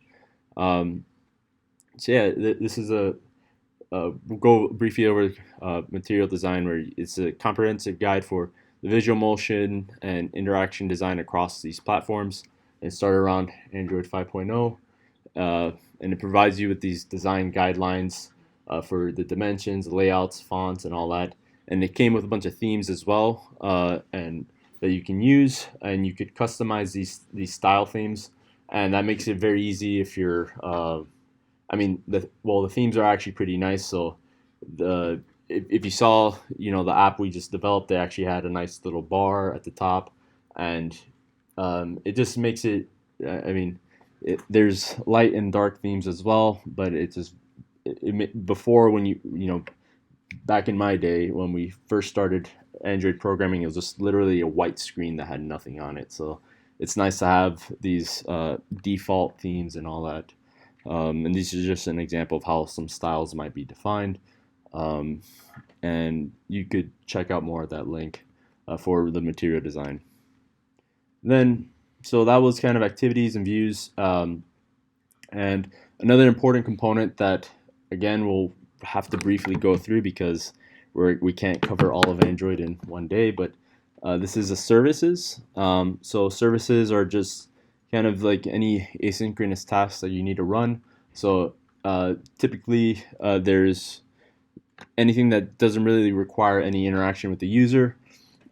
So yeah, this is we'll go briefly over material design, where it's a comprehensive guide for the visual motion and interaction design across these platforms. And started around Android 5.0. And it provides you with these design guidelines for the dimensions, layouts, fonts, and all that. And it came with a bunch of themes as well, and that you can use, and you could customize these style themes, and that makes it very easy if you're. The themes are actually pretty nice. So if you saw the app we just developed, they actually had a nice little bar at the top, and it just makes it. There's light and dark themes as well, but it just before when back in my day when we first started Android programming, it was just literally a white screen that had nothing on it. So it's nice to have these default themes and all that. And this is just an example of how some styles might be defined. And you could check out more at that link for the material design. So that was kind of activities and views. And another important component that, again, we'll have to briefly go through because we can't cover all of Android in one day, but this is a services. So services are just kind of like any asynchronous tasks that you need to run. So typically there's anything that doesn't really require any interaction with the user.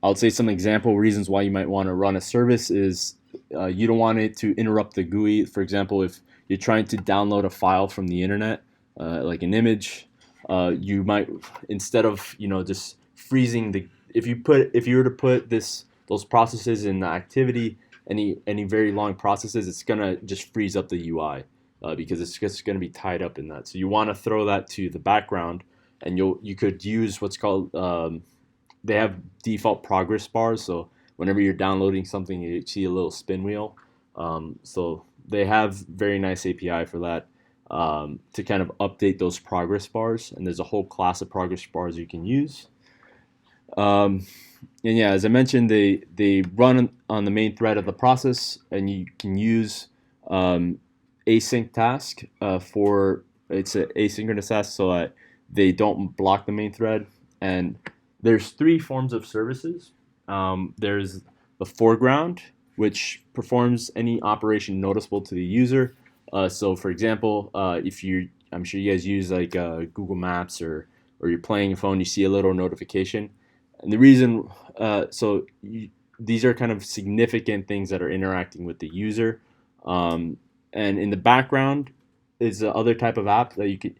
I would say some example reasons why you might want to run a service is you don't want it to interrupt the GUI. For example, if you're trying to download a file from the internet, like an image, you might, instead of just freezing if you were to put those processes in the activity, any very long processes, it's gonna just freeze up the UI because it's just gonna be tied up in that. So you want to throw that to the background, and you could use what's called they have default progress bars. So whenever you're downloading something, you see a little spin wheel. So they have very nice API for that to kind of update those progress bars. And there's a whole class of progress bars you can use. And yeah, as I mentioned, they run on the main thread of the process, and you can use async task it's an asynchronous task so that they don't block the main thread. And there's three forms of services. There's the foreground, which performs any operation noticeable to the user. So for example, I'm sure you guys use like Google Maps or you're playing a phone, you see a little notification. And the reason, these are kind of significant things that are interacting with the user. And in the background is the other type of app that you could,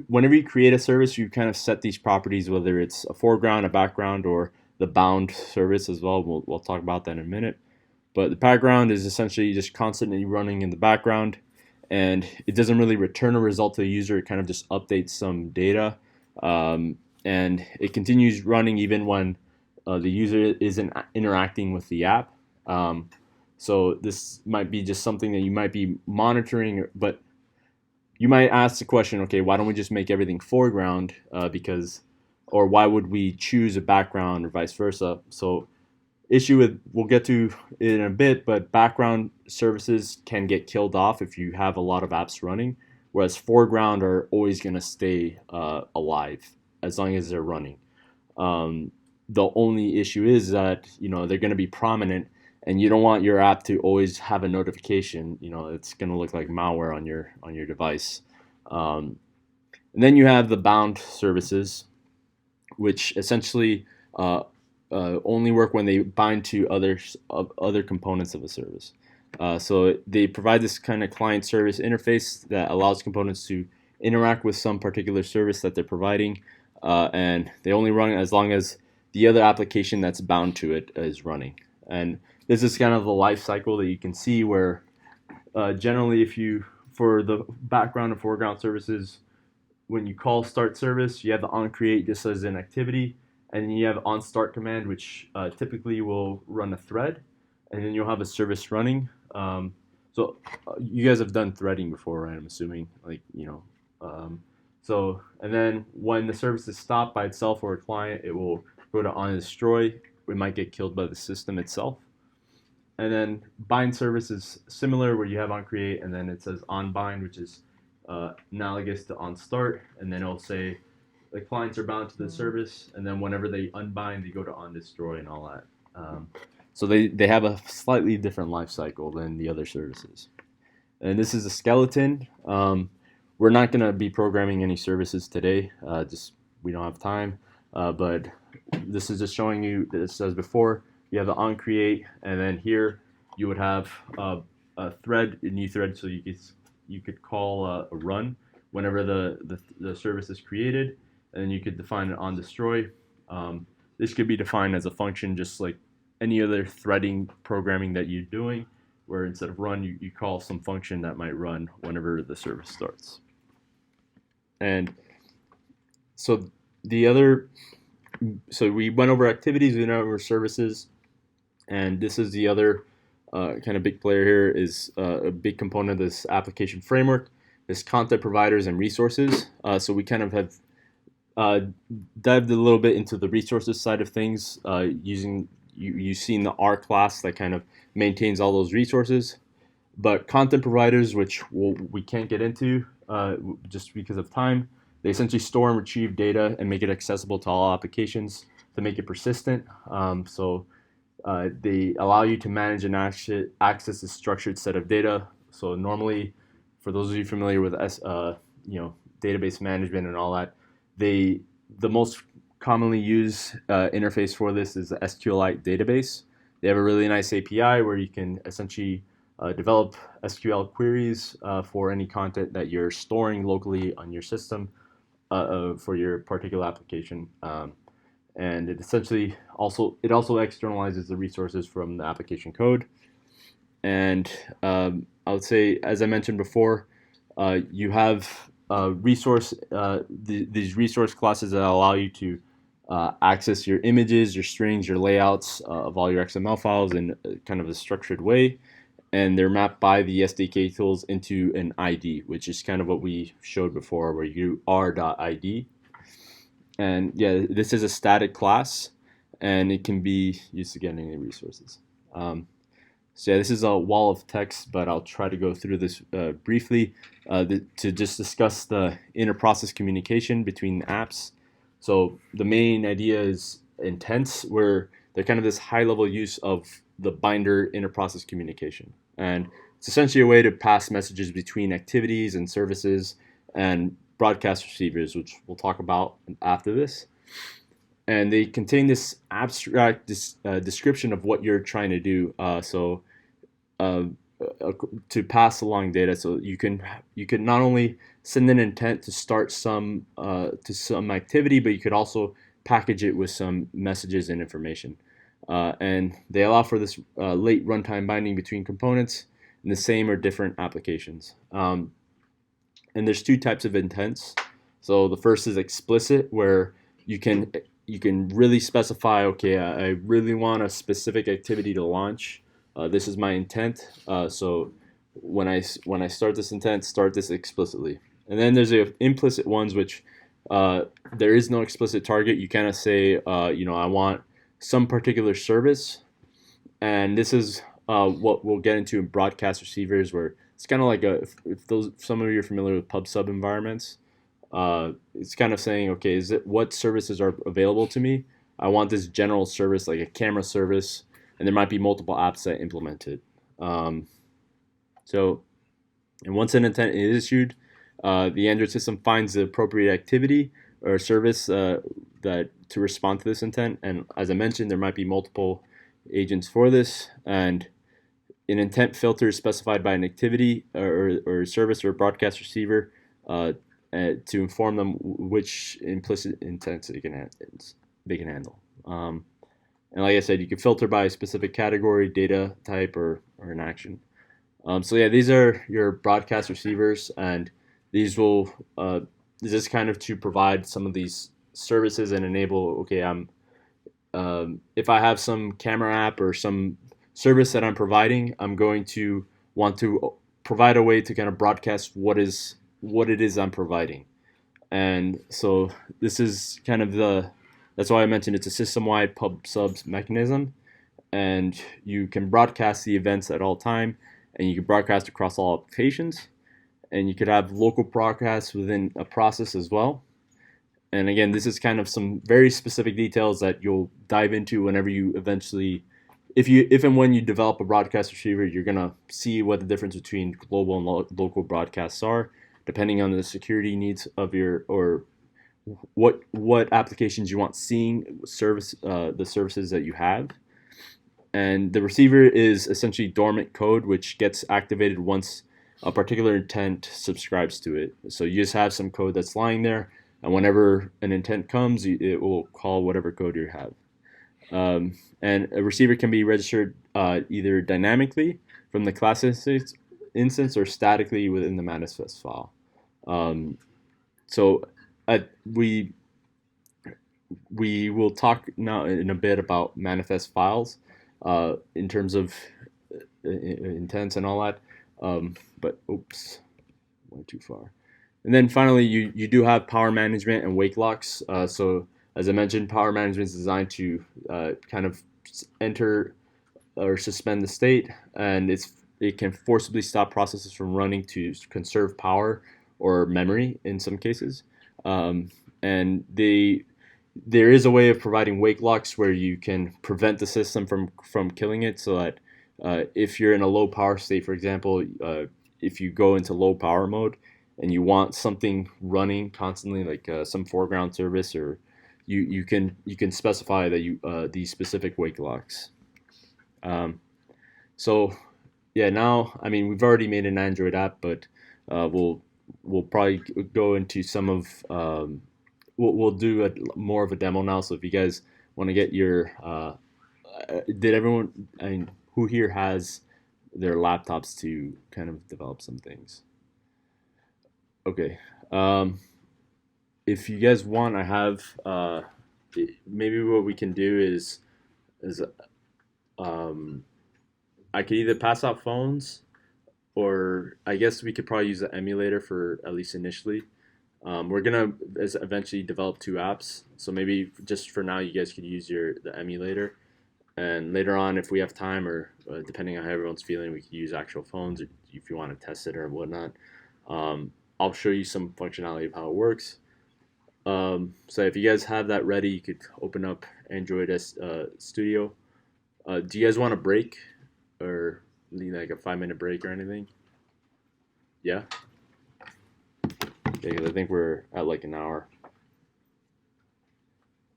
whenever you create a service, you kind of set these properties, whether it's a foreground, a background, or the bound service as well. We'll talk about that in a minute. But the background is essentially just constantly running in the background, and it doesn't really return a result to the user. It kind of just updates some data, and it continues running even when the user isn't interacting with the app. So this might be just something that you might be monitoring, but you might ask the question, okay, why don't we just make everything foreground? Or why would we choose a background or vice versa? So issue with, we'll get to it in a bit, but background services can get killed off if you have a lot of apps running, whereas foreground are always going to stay alive as long as they're running. The only issue is that they're going to be prominent, and you don't want your app to always have a notification. It's going to look like malware on your device. And then you have the bound services, which essentially only work when they bind to other components of a service. So they provide this kind of client-service interface that allows components to interact with some particular service that they're providing, and they only run as long as the other application that's bound to it is running. And this is kind of the life cycle that you can see where generally for the background and foreground services, when you call start service, you have the onCreate just as an activity, and then you have onStart command, which typically will run a thread, and then you'll have a service running. So you guys have done threading before, right? I'm assuming, so, and then when the service is stopped by itself or a client, it will go to onDestroy. It might get killed by the system itself. And then bind service is similar, where you have onCreate, and then it says onBind, which is analogous to onStart, and then it'll say the clients are bound to the service, and then whenever they unbind, they go to onDestroy and all that. So they have a slightly different life cycle than the other services. And this is a skeleton. We're not going to be programming any services today. Just we don't have time. But this is just showing you that it says before you have the onCreate, and then here you would have a thread, a new thread, so you could call a run whenever the service is created, and then you could define it onDestroy. This could be defined as a function just like any other threading programming that you're doing, where instead of run, you call some function that might run whenever the service starts. And so we went over activities, we went over services, and this is the other kind of big player here, is a big component of this application framework, is content providers and resources. So we kind of have dived a little bit into the resources side of things using, you've seen the R class that kind of maintains all those resources. But content providers, which we can't get into just because of time, they essentially store and retrieve data and make it accessible to all applications to make it persistent. They allow you to manage and access a structured set of data. So normally, for those of you familiar with database management and all that, the most commonly used interface for this is the SQLite database. They have a really nice API where you can essentially develop SQL queries for any content that you're storing locally on your system for your particular application. And it essentially also externalizes the resources from the application code. And I would say, as I mentioned before, you have these resource classes that allow you to access your images, your strings, your layouts of all your XML files in kind of a structured way. And they're mapped by the SDK tools into an ID, which is kind of what we showed before, where you do r.id. And yeah, this is a static class, and it can be used to get any resources. So yeah, this is a wall of text, but I'll try to go through this briefly to just discuss the inter-process communication between apps. So the main idea is intents, where they're kind of this high-level use of the binder inter-process communication. And it's essentially a way to pass messages between activities and services and broadcast receivers, which we'll talk about after this. And they contain this abstract description of what you're trying to do. To pass along data, so you can not only send an intent to start some activity, but you could also package it with some messages and information. and they allow for this late runtime binding between components in the same or different applications. And there's two types of intents. So the first is explicit, where you can really specify, okay, I really want a specific activity to launch. This is my intent. So when I start this intent, start this explicitly. And then there's the implicit ones, which there is no explicit target. You kind of say, I want some particular service, and this is what we'll get into in broadcast receivers, where it's kind of like if some of you are familiar with pub sub environments. It's kind of saying, okay, what services are available to me? I want this general service, like a camera service, and there might be multiple apps that implement it. And once an intent is issued, the Android system finds the appropriate activity or service that to respond to this intent. And as I mentioned, there might be multiple agents for this, and an intent filter is specified by an activity or service or broadcast receiver to inform them which implicit intents they can handle. And like I said, you can filter by a specific category, data type, or an action. So yeah, these are your broadcast receivers, and these will this is kind of to provide some of these services and enable, okay, if I have some camera app or some service that I'm providing, I'm going to want to provide a way to kind of broadcast what it is I'm providing. And so this is kind of that's why I mentioned it's a system-wide pub subs mechanism, and you can broadcast the events at all time, and you can broadcast across all applications, and you could have local broadcasts within a process as well. And again, this is kind of some very specific details that you'll dive into whenever you eventually, if and when you develop a broadcast receiver, you're gonna see what the difference between global and local broadcasts are, depending on the security needs of or what applications you want seeing the services that you have. And the receiver is essentially dormant code, which gets activated once a particular intent subscribes to it. So you just have some code that's lying there, and whenever an intent comes, it will call whatever code you have. And a receiver can be registered either dynamically from the class instance or statically within the manifest file. So we will talk now in a bit about manifest files in terms of intents and all that. But oops, went too far. And then finally, you do have power management and wake locks. So as I mentioned, power management is designed to kind of enter or suspend the state, and it can forcibly stop processes from running to conserve power or memory in some cases. And there is a way of providing wake locks where you can prevent the system from killing it, so that if you're in a low power state, for example, if you go into low power mode and you want something running constantly, like some foreground service, or you can specify that these specific wake locks. So yeah, now I mean we've already made an Android app, but we'll probably go into some of we'll do more of a demo now. So if you guys want to get your did everyone, I mean, who here has their laptops to kind of develop some things? Okay. If you guys want, I have maybe what we can do is I could either pass out phones, or I guess we could probably use the emulator for at least initially. We're gonna eventually develop two apps, so maybe just for now you guys could use the emulator, and later on if we have time, or depending on how everyone's feeling, we could use actual phones if you want to test it or whatnot. I'll show you some functionality of how it works. So if you guys have that ready, you could open up Android Studio. Do you guys want a break, or need like a 5-minute break or anything? Yeah? Okay, because I think we're at like an hour.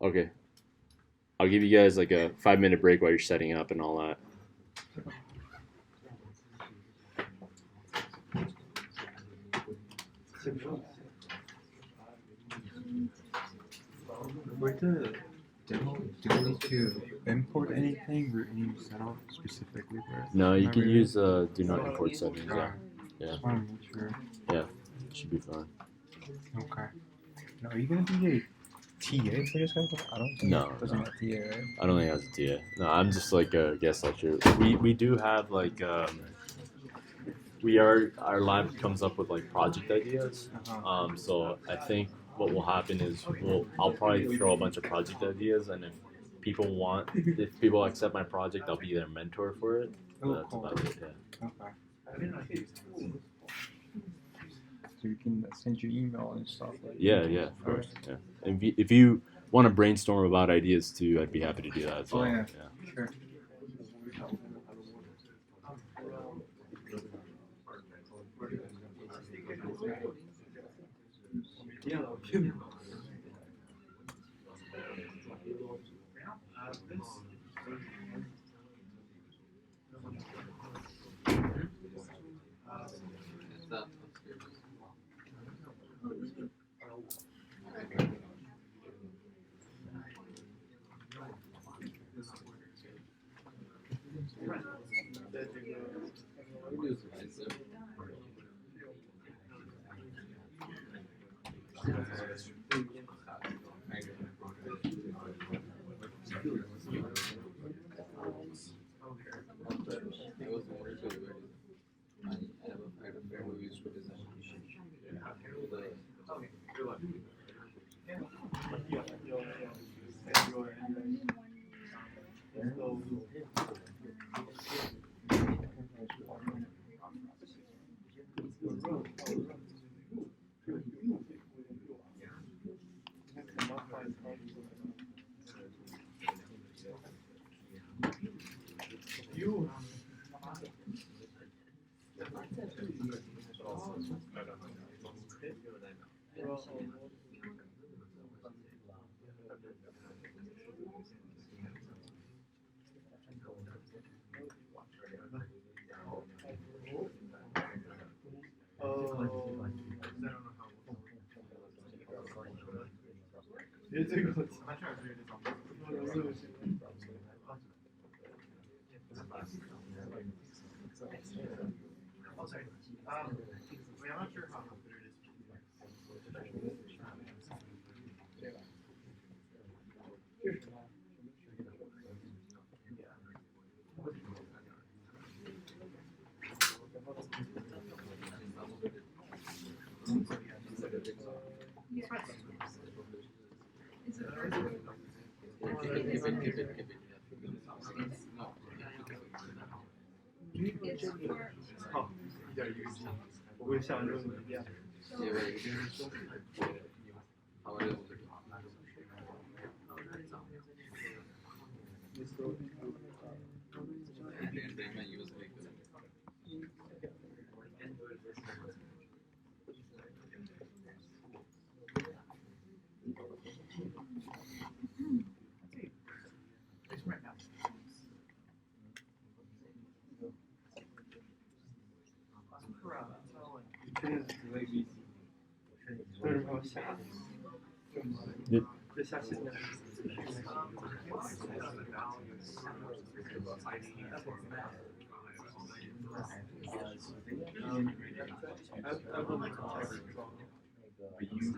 Okay. I'll give you guys like a 5-minute break while you're setting up and all that. Where'd the demo Do you need to import anything or any setup specifically there? No, you can Whenever use do not import settings. Yeah, yeah, Just want to make sure. yeah. It should be fine. Okay. Now, are you gonna be a TA for this guy? I don't think No, it doesn't no. have TA, right? I don't think it has a TA. No, I'm just like a guest lecturer. We do have like our lab comes up with like project ideas. So I think what will happen is I'll probably throw a bunch of project ideas, and if people accept my project, I'll be their mentor for it. Oh, That's cool. about it. Yeah. Okay. So you can send you email and stuff like Yeah, of course. Yeah. If you want to brainstorm about ideas too, I'd be happy to do that as well. Oh, yeah. Sure.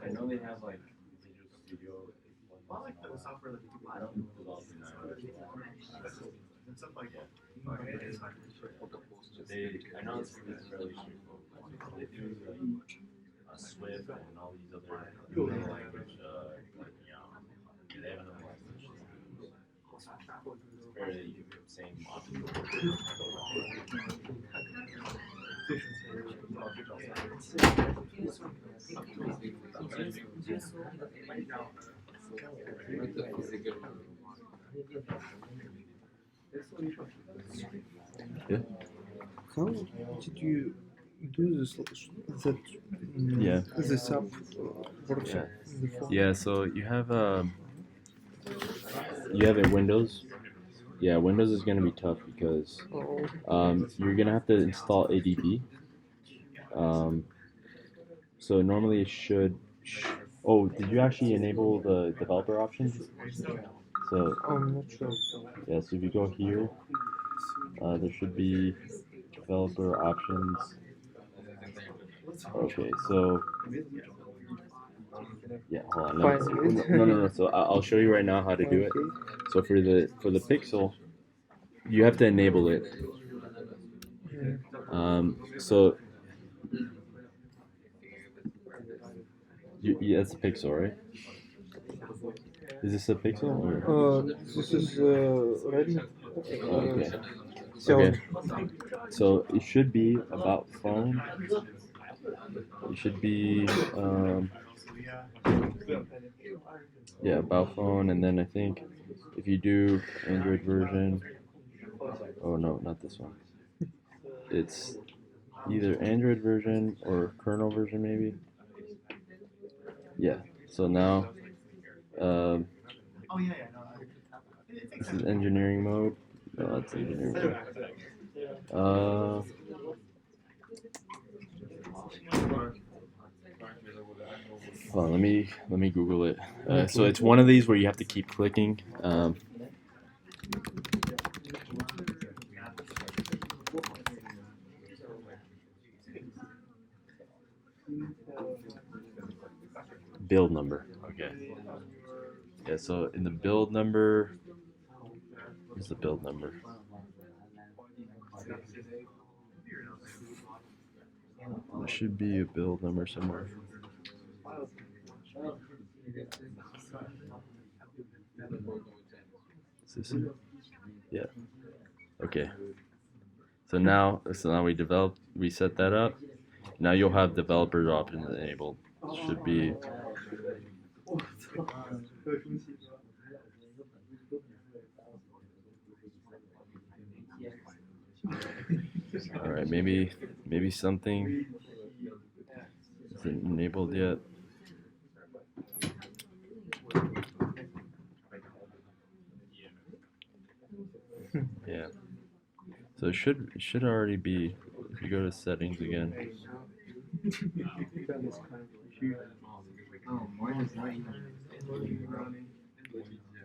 I know they have like Visual Studio. I like the software that people I don't develop in and stuff like that. I know it's fairly straightforward. They do like Swift and all these other language, they have another language. It's fairly same object. Yeah. How did you do this? That Yeah. this app works Yeah. in the phone? Yeah. So you have it Windows. Yeah, Windows is gonna be tough because you're gonna have to install ADB. So normally it should. Oh, did you actually enable the developer options? So I'm not sure. yeah, so if you go here, there should be developer options. Okay, so yeah, hold on. No. So I'll show you right now how to do it. So for the pixel, you have to enable it. So yeah, that's a pixel, right? Is this a pixel or? This is ready. Okay. So Okay. So it should be about phone. It should be yeah, about phone, and then I think if you do Android version, oh no, not this one. It's either Android version or kernel version maybe. Yeah. So now this is engineering mode. No, that's engineering mode. Hold on, let me Google it. So it's one of these where you have to keep clicking. Build number. Okay. Yeah. So in the build number, where's the build number? There should be a build number somewhere. Is this it? Yeah. Okay. So now we set that up. Now you'll have developer options enabled. Should be. All right. Maybe something isn't enabled yet. Yeah. So it should already be. If you go to settings again.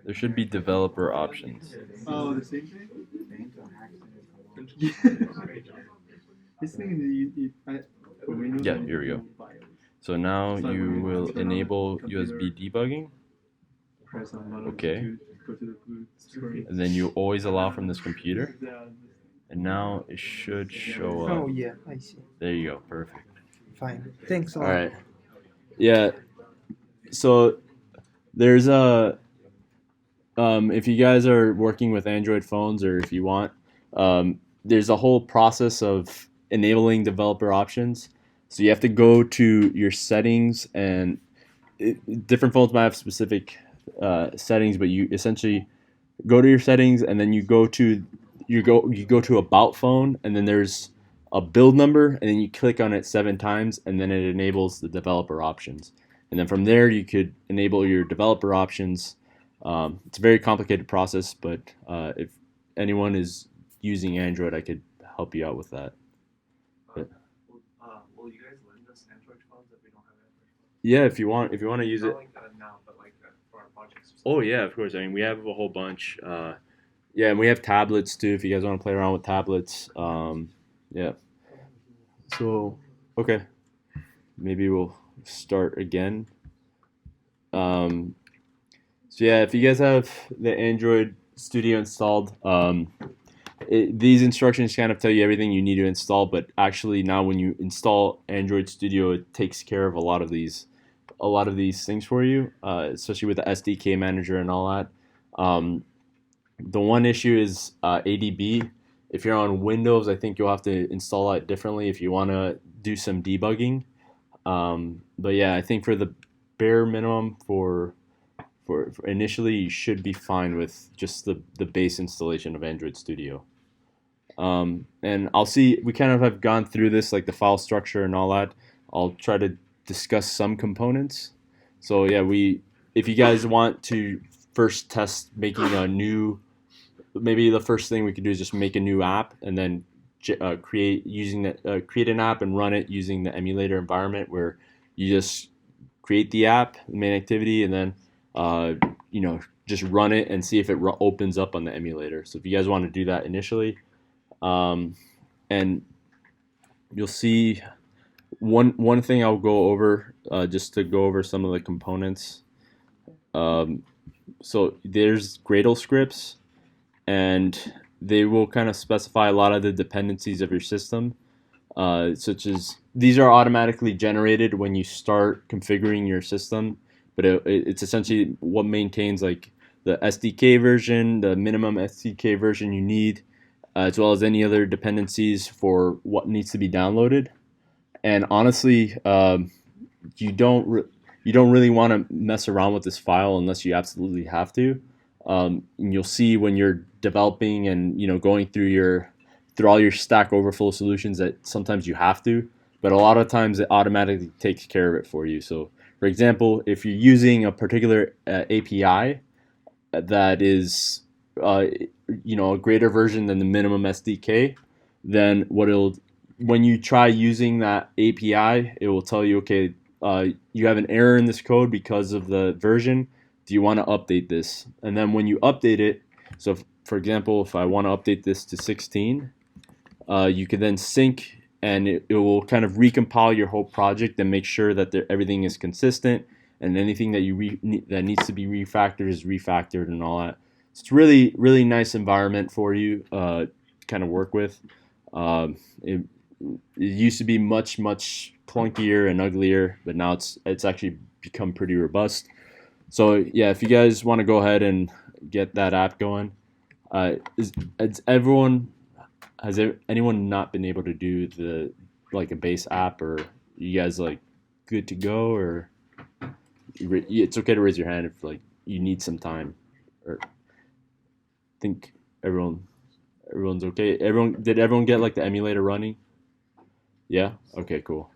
There should be developer options. Oh, the same thing? This thing Yeah, here we go. So now you will enable USB debugging. Okay. And then you always allow from this computer. And now it should show up. oh yeah, I see. There you go. Perfect. Fine. Thanks a lot. All right. Yeah. So there's a if you guys are working with Android phones or if you want, there's a whole process of enabling developer options. So you have to go to your settings, and different phones might have specific settings, but you essentially go to your settings, and then you go to about phone, and then there's a build number, and then you click on it 7 times, and then it enables the developer options. And then from there, you could enable your developer options. It's a very complicated process, but if anyone is using Android, I could help you out with that. Will you guys lend us Android phones if we don't have Android phones? Yeah, if you want to use it. Not like that now, but like for our projects. Oh yeah, of course. I mean, we have a whole bunch. Yeah, and we have tablets too. If you guys want to play around with tablets, yeah. So okay, maybe we'll start again. So yeah, if you guys have the Android Studio installed, these instructions kind of tell you everything you need to install. But actually, now when you install Android Studio, it takes care of a lot of these things for you, especially with the SDK manager and all that. The one issue is ADB. If you're on Windows, I think you'll have to install it differently if you want to do some debugging. But yeah, I think for the bare minimum for initially, you should be fine with just the base installation of Android Studio. And I'll see, we kind of have gone through this, like the file structure and all that. I'll try to discuss some components. So yeah, if you guys want to first test making a new, maybe the first thing we could do is just make a new app and then create an app and run it using the emulator environment, where you just create the app, the main activity, and then just run it and see if it opens up on the emulator. So if you guys want to do that initially, and you'll see one thing I'll go over just to go over some of the components. So there's Gradle scripts, and they will kind of specify a lot of the dependencies of your system, such as these are automatically generated when you start configuring your system, but it's essentially what maintains like the SDK version, the minimum SDK version you need, as well as any other dependencies for what needs to be downloaded. And honestly, you don't really want to mess around with this file unless you absolutely have to. And you'll see when you're developing and going through all your Stack Overflow solutions that sometimes you have to, but a lot of times it automatically takes care of it for you. So, for example, if you're using a particular API that is a greater version than the minimum SDK, then when you try using that API, it will tell you, okay, you have an error in this code because of the version. Do you want to update this? And then when you update it, so for example, if I want to update this to 16, you can then sync, and it will kind of recompile your whole project and make sure that everything is consistent, and anything that that needs to be refactored is refactored and all that. So it's really, really nice environment for you to kind of work with. It used to be much, much clunkier and uglier, but now it's actually become pretty robust. So yeah, if you guys want to go ahead and get that app going, has anyone not been able to do a base app, or you guys like good to go, or it's okay to raise your hand if like you need some time, or I think everyone's okay. Did everyone get like the emulator running? Yeah. Okay. Cool.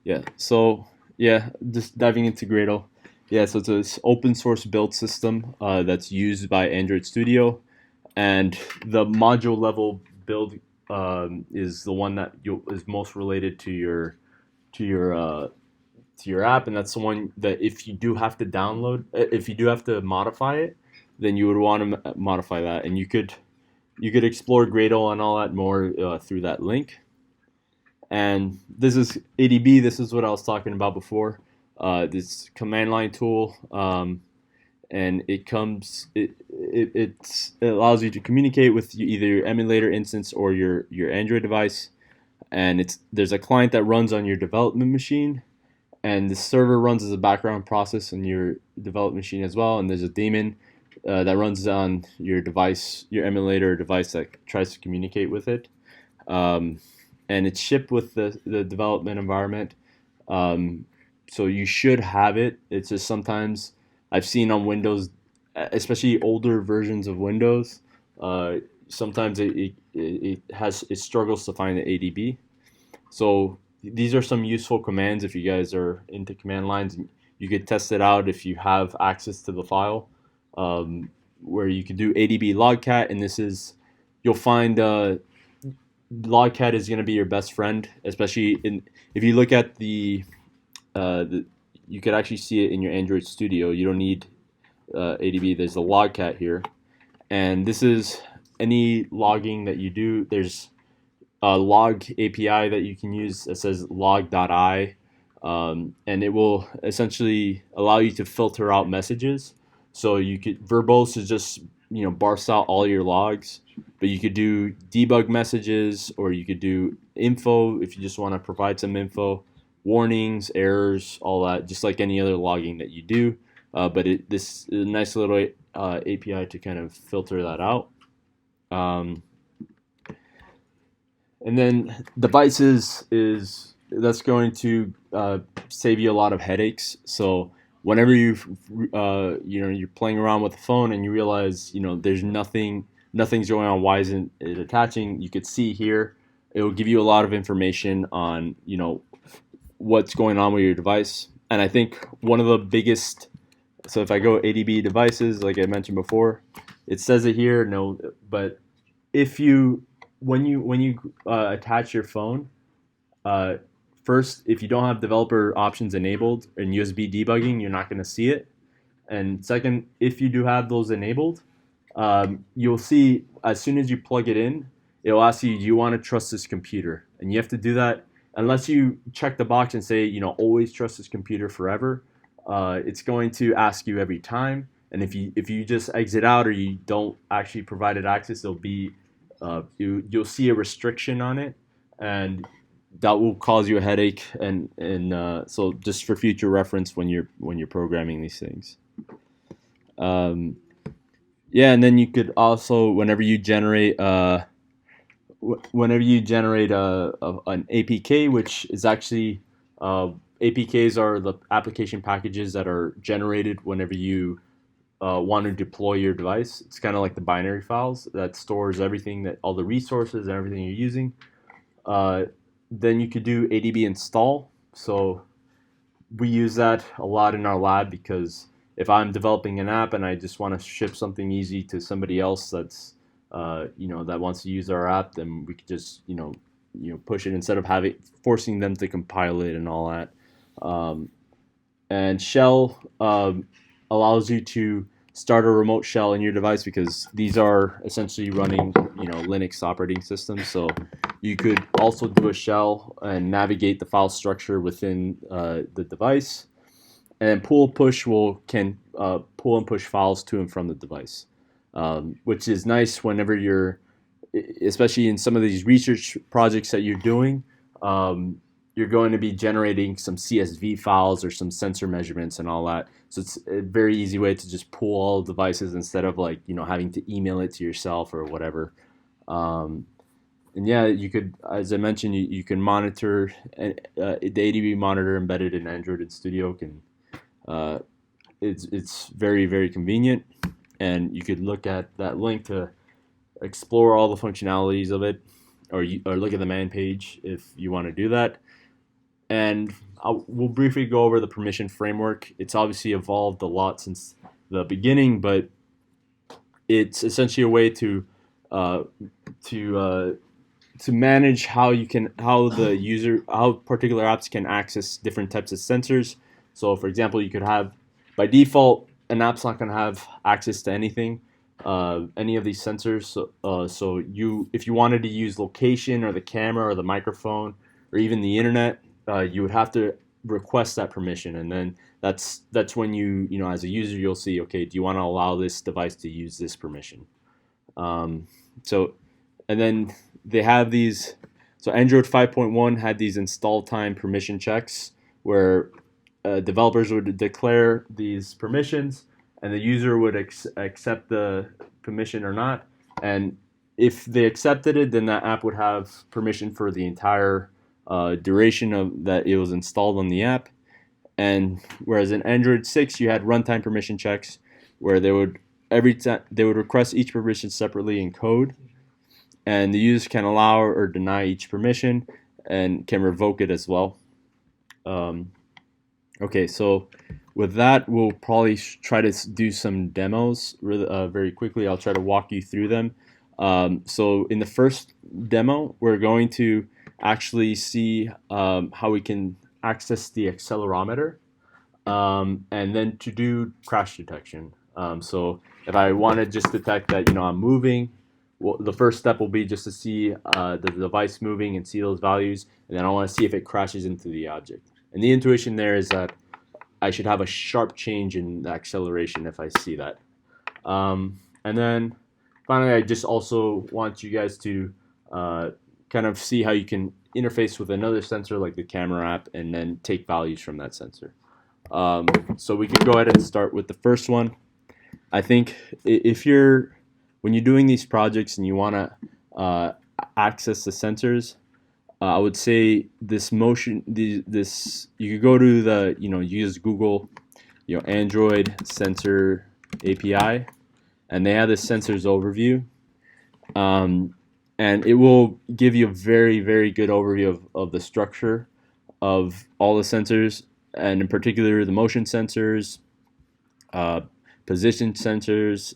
Yeah. So yeah, just diving into Gradle. Yeah. So it's an open source build system that's used by Android Studio, and the module level build is the one that is most related to your app, and that's the one that if you do have to modify it, then you would want to modify that, and you could explore Gradle and all that more through that link. And this is ADB. This is what I was talking about before. This command line tool, and it allows you to communicate with either your emulator instance or your Android device. And there's a client that runs on your development machine, and the server runs as a background process on your development machine as well. And there's a daemon that runs on your device, your emulator device, that tries to communicate with it. And it's shipped with the development environment. So you should have it. It's just sometimes I've seen on Windows, especially older versions of Windows, sometimes it struggles to find the ADB. So these are some useful commands if you guys are into command lines. You could test it out if you have access to the file, where you could do ADB logcat, and you'll find logcat is going to be your best friend, especially if you look at you could actually see it in your Android Studio. You don't need ADB. There's a logcat here, and this is any logging that you do. There's a log API that you can use that says log.i, and it will essentially allow you to filter out messages. So you could verbose is just parse out all your logs, but you could do debug messages, or you could do info if you just want to provide some info, warnings, errors, all that, just like any other logging that you do. But this is a nice little API to kind of filter that out. And then devices that's going to save you a lot of headaches. So whenever you're playing around with the phone and you realize there's nothing's going on, why isn't it attaching? You could see here it will give you a lot of information on what's going on with your device. And I think one of the biggest, so if I go ADB devices, like I mentioned before, it says it here, but when you attach your phone, first, if you don't have developer options enabled and USB debugging, you're not going to see it. And second, if you do have those enabled, you'll see as soon as you plug it in, it'll ask you, do you want to trust this computer? And you have to do that unless you check the box and say, always trust this computer forever. It's going to ask you every time. And if you just exit out or you don't actually provide it access, there'll be you'll see a restriction on it, and that will cause you a headache. And so just for future reference when you're programming these things. Yeah, and then you could also whenever you generate an APK, which is actually APKs are the application packages that are generated whenever you want to deploy your device. It's kind of like the binary files that stores everything, that all the resources and everything you're using. Then you could do ADB install. So we use that a lot in our lab because if I'm developing an app and I just want to ship something easy to somebody else that's that wants to use our app, then we could just push it instead of forcing them to compile it and all that. And shell allows you to start a remote shell in your device because these are essentially running Linux operating systems. So you could also do a shell and navigate the file structure within the device. And then pull push can pull and push files to and from the device, which is nice whenever you're, especially in some of these research projects that you're doing. You're going to be generating some CSV files or some sensor measurements and all that. So it's a very easy way to just pull all devices instead of having to email it to yourself or whatever. And yeah, you could, as I mentioned, you can monitor the ADB monitor embedded in Android and Studio. It's very, very convenient, and you could look at that link to explore all the functionalities of it, or look at the man page if you want to do that. And we'll briefly go over the permission framework. It's obviously evolved a lot since the beginning, but it's essentially a way to manage how particular apps can access different types of sensors. So, for example, you could have, by default, an app's not going to have access to anything, any of these sensors. So if you wanted to use location or the camera or the microphone or even the internet, you would have to request that permission, and then that's when you as a user you'll see, okay, do you want to allow this device to use this permission? And then they have these. So Android 5.1 had these install time permission checks where developers would declare these permissions, and the user would accept the permission or not. And if they accepted it, then that app would have permission for the entire duration of that it was installed on the app. And whereas in Android 6 you had runtime permission checks where they would request each permission separately in code, and the user can allow or deny each permission and can revoke it as well. Okay, so with that, we'll probably try to do some demos very quickly. I'll try to walk you through them. So in the first demo, we're going to actually see how we can access the accelerometer and then to do crash detection. So if I want to just detect that I'm moving, well, the first step will be just to see the device moving and see those values, and then I want to see if it crashes into the object. And the intuition there is that I should have a sharp change in the acceleration if I see that. And then finally, I just also want you guys to kind of see how you can interface with another sensor like the camera app and then take values from that sensor. So we could go ahead and start with the first one. I think when you're doing these projects and you want to access the sensors, I would say this motion, you could go to use Google, Android sensor API, and they have this sensors overview, and it will give you a very, very good overview of the structure of all the sensors, and in particular the motion sensors, position sensors.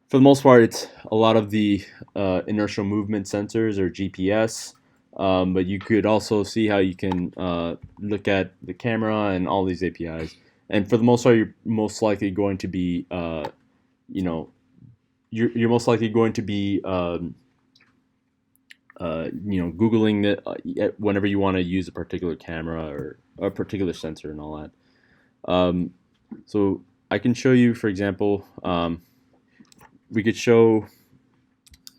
For the most part, it's a lot of the inertial movement sensors or GPS, But you could also see how you can look at the camera and all these APIs. And for the most part, you're most likely going to be, you're most likely going to be, Googling it whenever you want to use a particular camera or a particular sensor and all that. So I can show you, for example, we could show,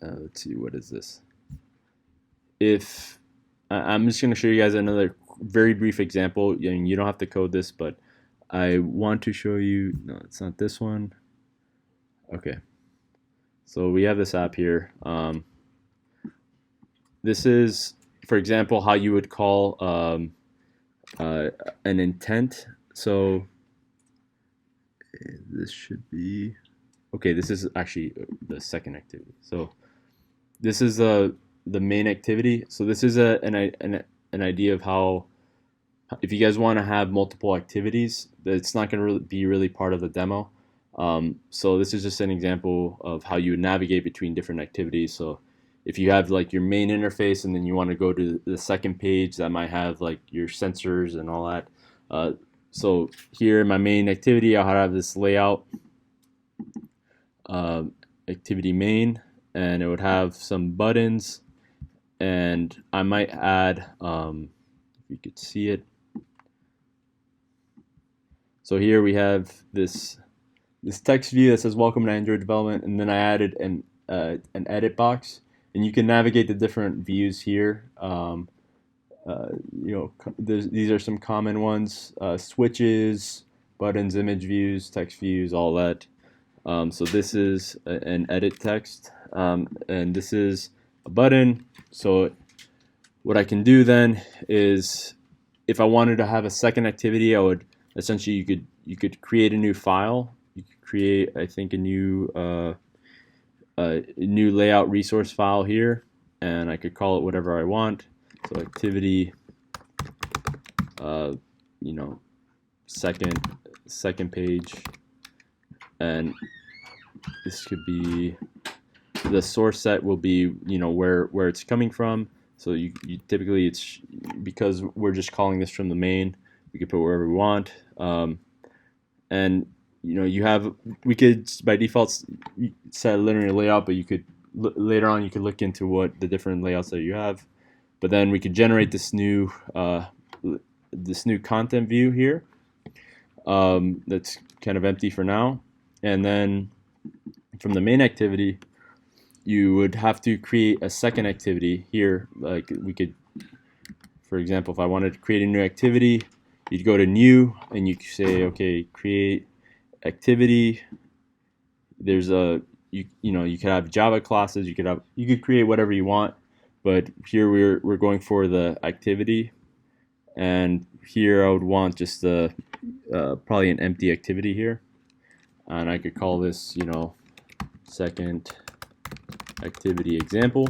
let's see, what is this? If I'm just going to show you guys another very brief example. I mean, you don't have to code this, but I want to show you. No, it's not this one. Okay. So we have this app here. This is, for example, how you would call an intent. So this should be, okay, this is actually the second activity. So this is the main activity. So this is an idea of how, if you guys want to have multiple activities, it's not going to be really part of the demo. So this is just an example of how you would navigate between different activities. So if you have like your main interface and then you want to go to the second page that might have like your sensors and all that. So here in my main activity, I'll have this layout, activity main, and it would have some buttons, and I might add, if you could see it. So here we have this text view that says "Welcome to Android Development," and then I added an edit box, and you can navigate the different views here. These are some common ones: switches, buttons, image views, text views, all that. So this is an edit text, and this is a button. So what I can do then is, if I wanted to have a second activity, I would essentially you could create a new file. You could create, I think, a new layout resource file here, and I could call it whatever I want. So activity, second page, and this could be, the source set will be where it's coming from. So you typically, it's because we're just calling this from the main, we could put wherever we want, and we could by default set a linear layout, but you could later on you could look into what the different layouts that you have. But then we could generate this new content view here, that's kind of empty for now. And then from the main activity, you would have to create a second activity here. Like we could, for example, if I wanted to create a new activity, you'd go to new and you could say, okay, create activity. There's you could have Java classes, you could create whatever you want, but here we're going for the activity, and here I would want just probably an empty activity here, and I could call this second activity example.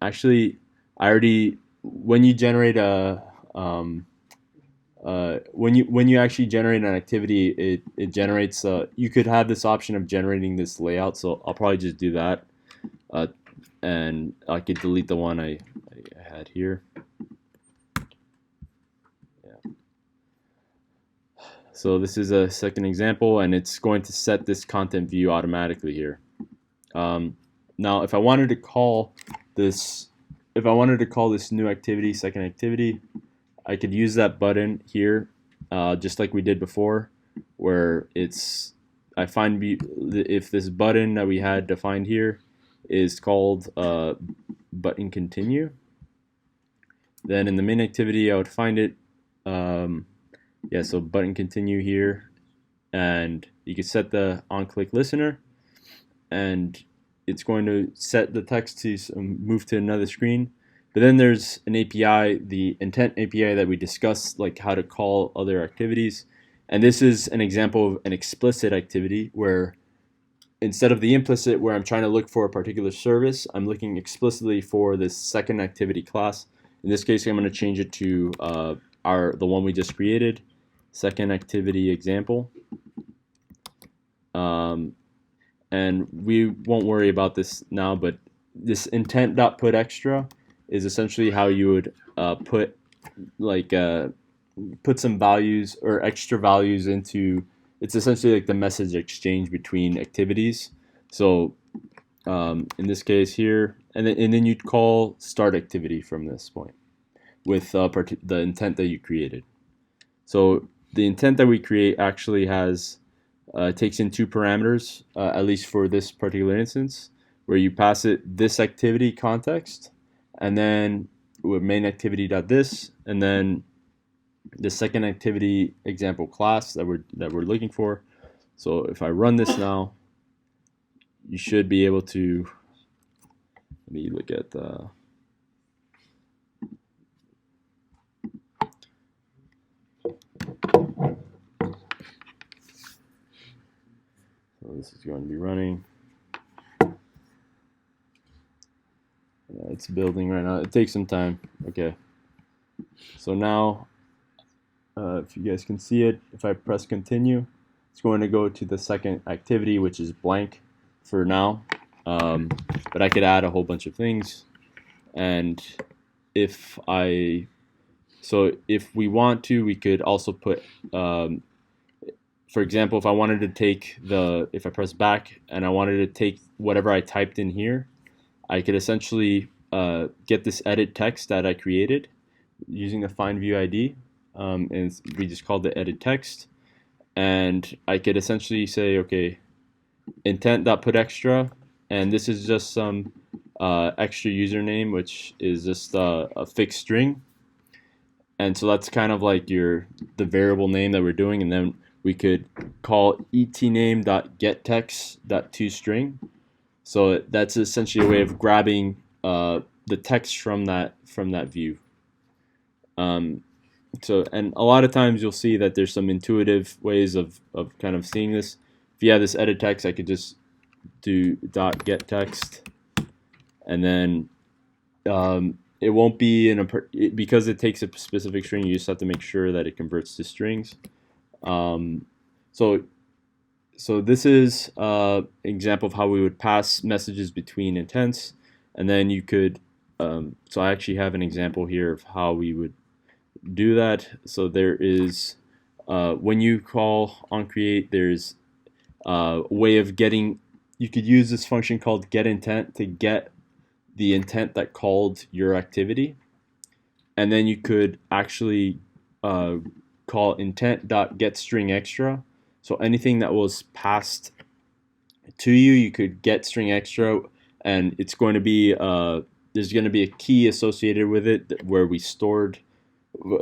Actually, when you generate a when you actually generate an activity, it generates. You could have this option of generating this layout. So I'll probably just do that, and I could delete the one I had here. Yeah. So this is a second example, and it's going to set this content view automatically here. Now, if I wanted to call this new activity, second activity, I could use that button here, just like we did before, where I find if this button that we had defined here is called button continue, then in the main activity I would find it, so button continue here, and you could set the on-click listener, and it's going to set the text to move to another screen. But then there's an API, the intent API that we discussed, like how to call other activities. And this is an example of an explicit activity where instead of the implicit where I'm trying to look for a particular service, I'm looking explicitly for this second activity class. In this case, I'm going to change it to the one we just created, second activity example. and we won't worry about this now, but this intent.putExtra is essentially how you would put some values or extra values into. It's essentially like the message exchange between activities. So in this case here, and then you'd call start activity from this point with the intent that you created. So the intent that we create actually takes in two parameters, at least for this particular instance, where you pass it this activity context, and then with main activity.this, and then the second activity example class that we're looking for. So if I run this now, you should be able to. Let me look at the. So this is going to be running. It's building right now. It takes some time. Okay. So now, if you guys can see it, if I press continue, it's going to go to the second activity, which is blank for now. But I could add a whole bunch of things. And if we want to, we could also put, for example, if I wanted to take if I press back and I wanted to take whatever I typed in here, I could essentially get this edit text that I created using the find view ID, and we just called it edit text, and I could essentially say, okay, intent.putExtra, and this is just some extra username, which is just a fixed string, and so that's kind of like the variable name that we're doing, and then we could call etname.getText.toString. So that's essentially a way of grabbing the text from that view. So, and a lot of times you'll see that there's some intuitive ways of kind of seeing this. If you have this edit text, I could just do .getText, and then it won't be because it takes a specific string. You just have to make sure that it converts to strings. So this is an example of how we would pass messages between intents, and then you could. So I actually have an example here of how we would do that. So there is when you call onCreate, there's a way of getting. You could use this function called getIntent to get the intent that called your activity, and then you could actually call intent.getStringExtra. So anything that was passed to you, you could get string extra, and it's going to be there's going to be a key associated with it where we stored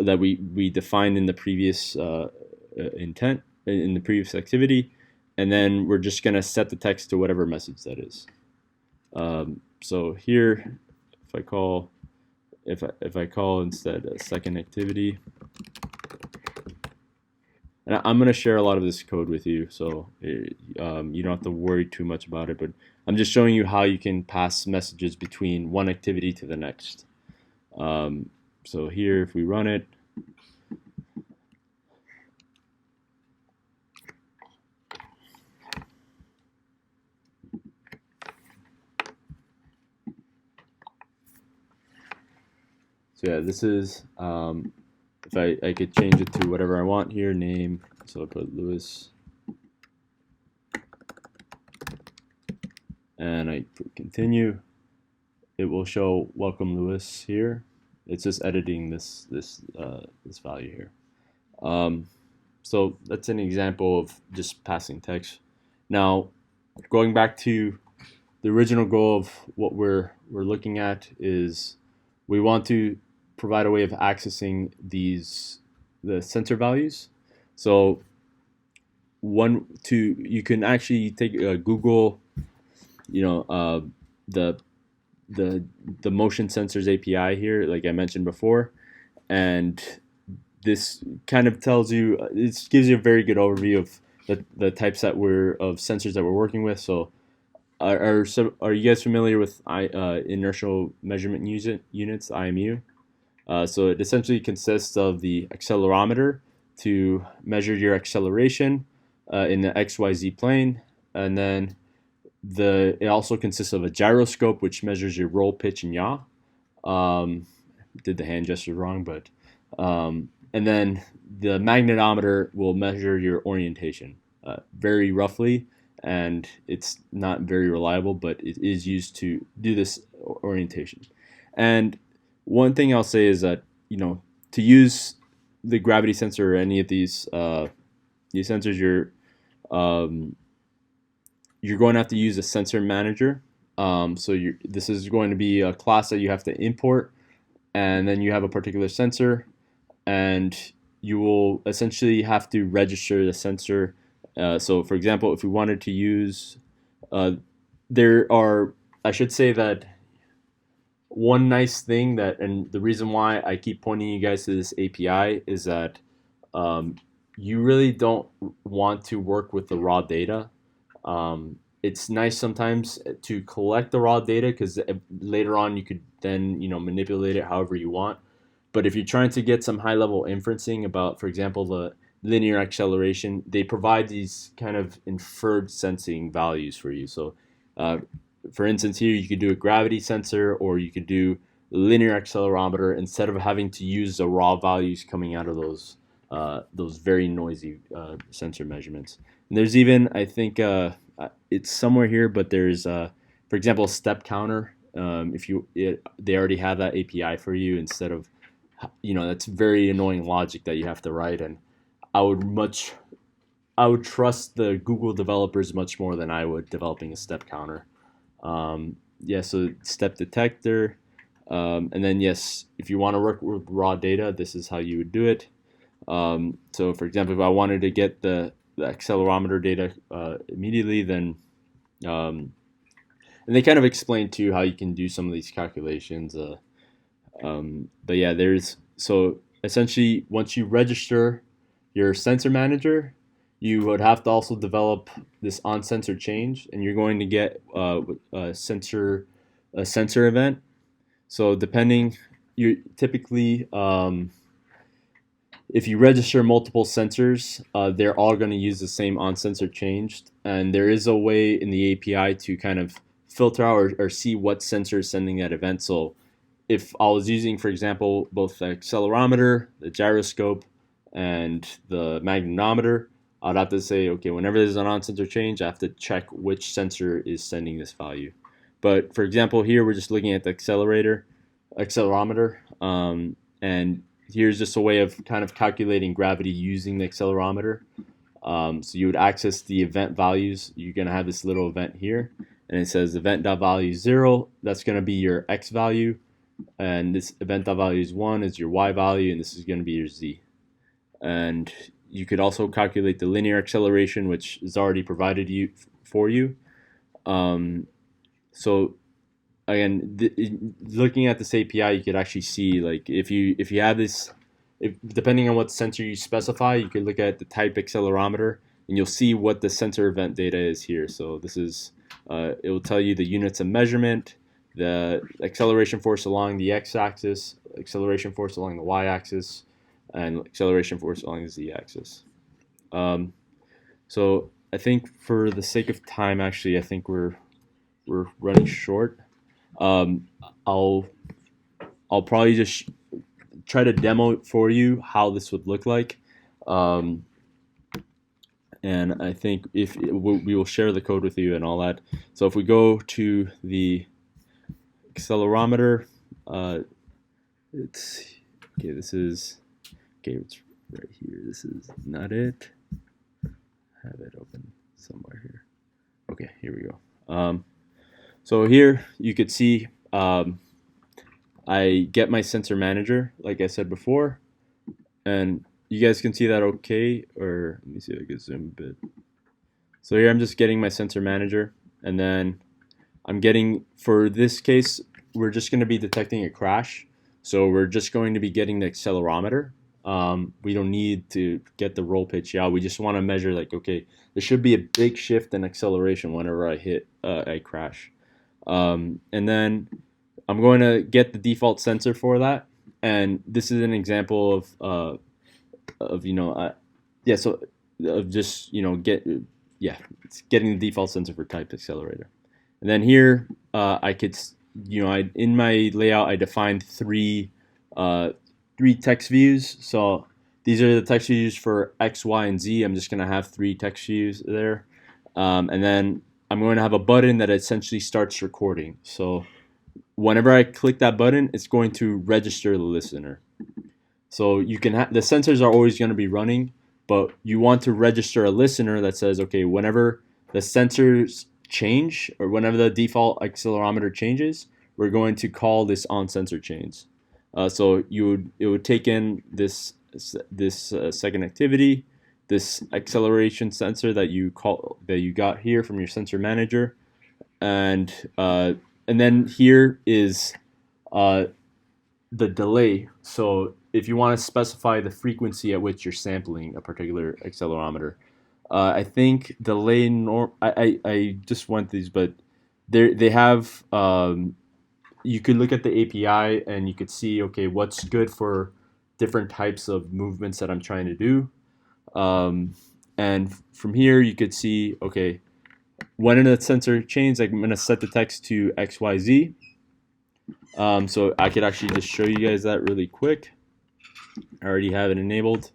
that we defined in the previous intent in the previous activity, and then we're just going to set the text to whatever message that is. So here, if I call instead a second activity. And I'm going to share a lot of this code with you, so you don't have to worry too much about it, but I'm just showing you how you can pass messages between one activity to the next. So here, if we run it, so yeah, this is, if I could change it to whatever I want here, name, so I put Lewis, and I put continue, it will show welcome Lewis here. It's just editing this value here. So that's an example of just passing text. Now, going back to the original goal of what we're looking at is we want to provide a way of accessing the sensor values. So you can actually take Google, the motion sensors API here, like I mentioned before, and this kind of tells you, it gives you a very good overview of the types of sensors that we're working with. So are you guys familiar with inertial measurement units, IMU? So it essentially consists of the accelerometer to measure your acceleration, in the XYZ plane, and then it also consists of a gyroscope, which measures your roll, pitch, and yaw. Did the hand gesture wrong, but and then the magnetometer will measure your orientation very roughly, and it's not very reliable, but it is used to do this orientation. And one thing I'll say is that, you know, to use the gravity sensor or any of these sensors, you're going to have to use a sensor manager. So this is going to be a class that you have to import, and then you have a particular sensor, and you will essentially have to register the sensor. So for example, if we wanted to use, I should say that one nice thing that, and the reason why I keep pointing you guys to this API is that you really don't want to work with the raw data. It's nice sometimes to collect the raw data because later on you could then manipulate it however you want. But if you're trying to get some high-level inferencing about, for example, the linear acceleration, they provide these kind of inferred sensing values for you. So, for instance, here you could do a gravity sensor, or you could do linear accelerometer instead of having to use the raw values coming out of those very noisy sensor measurements. And there's even, I think, it's somewhere here, but there's, for example, a step counter. They already have that API for you instead of, that's very annoying logic that you have to write. And I would trust the Google developers much more than I would developing a step counter. So step detector, and then yes, if you want to work with raw data, this is how you would do it. So for example, if I wanted to get the accelerometer data immediately, then and they kind of explain too how you can do some of these calculations. But yeah, so essentially once you register your sensor manager, you would have to also develop this on sensor change, and you're going to get a sensor event. So depending, you typically if you register multiple sensors, they're all going to use the same on sensor changed, and there is a way in the API to kind of filter out or see what sensor is sending that event. So if I was using, for example, both the accelerometer, the gyroscope, and the magnetometer, I'd have to say, okay, whenever there's an on sensor change, I have to check which sensor is sending this value. But for example, here we're just looking at the accelerometer, and here's just a way of kind of calculating gravity using the accelerometer. So you would access the event values. You're going to have this little event here, and it says event.value 0. That's going to be your x value, and this event.value 1 is your y value, and this is going to be your z. And you could also calculate the linear acceleration, which is already provided for you. So again, looking at this API, you could actually see, like, if you have this, depending on what sensor you specify, you could look at the type accelerometer, and you'll see what the sensor event data is here. So this is, it will tell you the units of measurement, the acceleration force along the x-axis, acceleration force along the y-axis, and acceleration force along the z-axis. So I think for the sake of time, actually, I think we're running short. I'll probably just try to demo it for you how this would look like, and I think we will share the code with you and all that. So if we go to the accelerometer, it's okay. This is okay. It's right here. This is not it. Have it open somewhere here. Okay, here we go. So here you could see I get my sensor manager, like I said before, and you guys can see that okay, or let me see if I can zoom a bit. So here I'm just getting my sensor manager, and then I'm getting, for this case, we're just going to be detecting a crash. So we're just going to be getting the accelerometer. We don't need to get the roll pitch out. We just want to measure, like, okay, there should be a big shift in acceleration whenever I hit a crash. And then I'm going to get the default sensor for that. And this is an example of So just it's getting the default sensor for type accelerator. And then here I could in my layout I defined three text views. So these are the text views for X, Y, and Z. I'm just going to have 3 text views there. And then I'm going to have a button that essentially starts recording. So whenever I click that button, it's going to register the listener. So you can the sensors are always going to be running, but you want to register a listener that says, okay, whenever the sensors change or whenever the default accelerometer changes, we're going to call this on sensor change. So it would take in this second activity, this acceleration sensor that you got here from your sensor manager, and then here is the delay. So if you want to specify the frequency at which you're sampling a particular accelerometer, I think delay I just went these, but they have you could look at the API and you could see, okay, what's good for different types of movements that I'm trying to do. And from here, you could see, okay, when the sensor changes, I'm going to set the text to XYZ. So I could actually just show you guys that really quick. I already have it enabled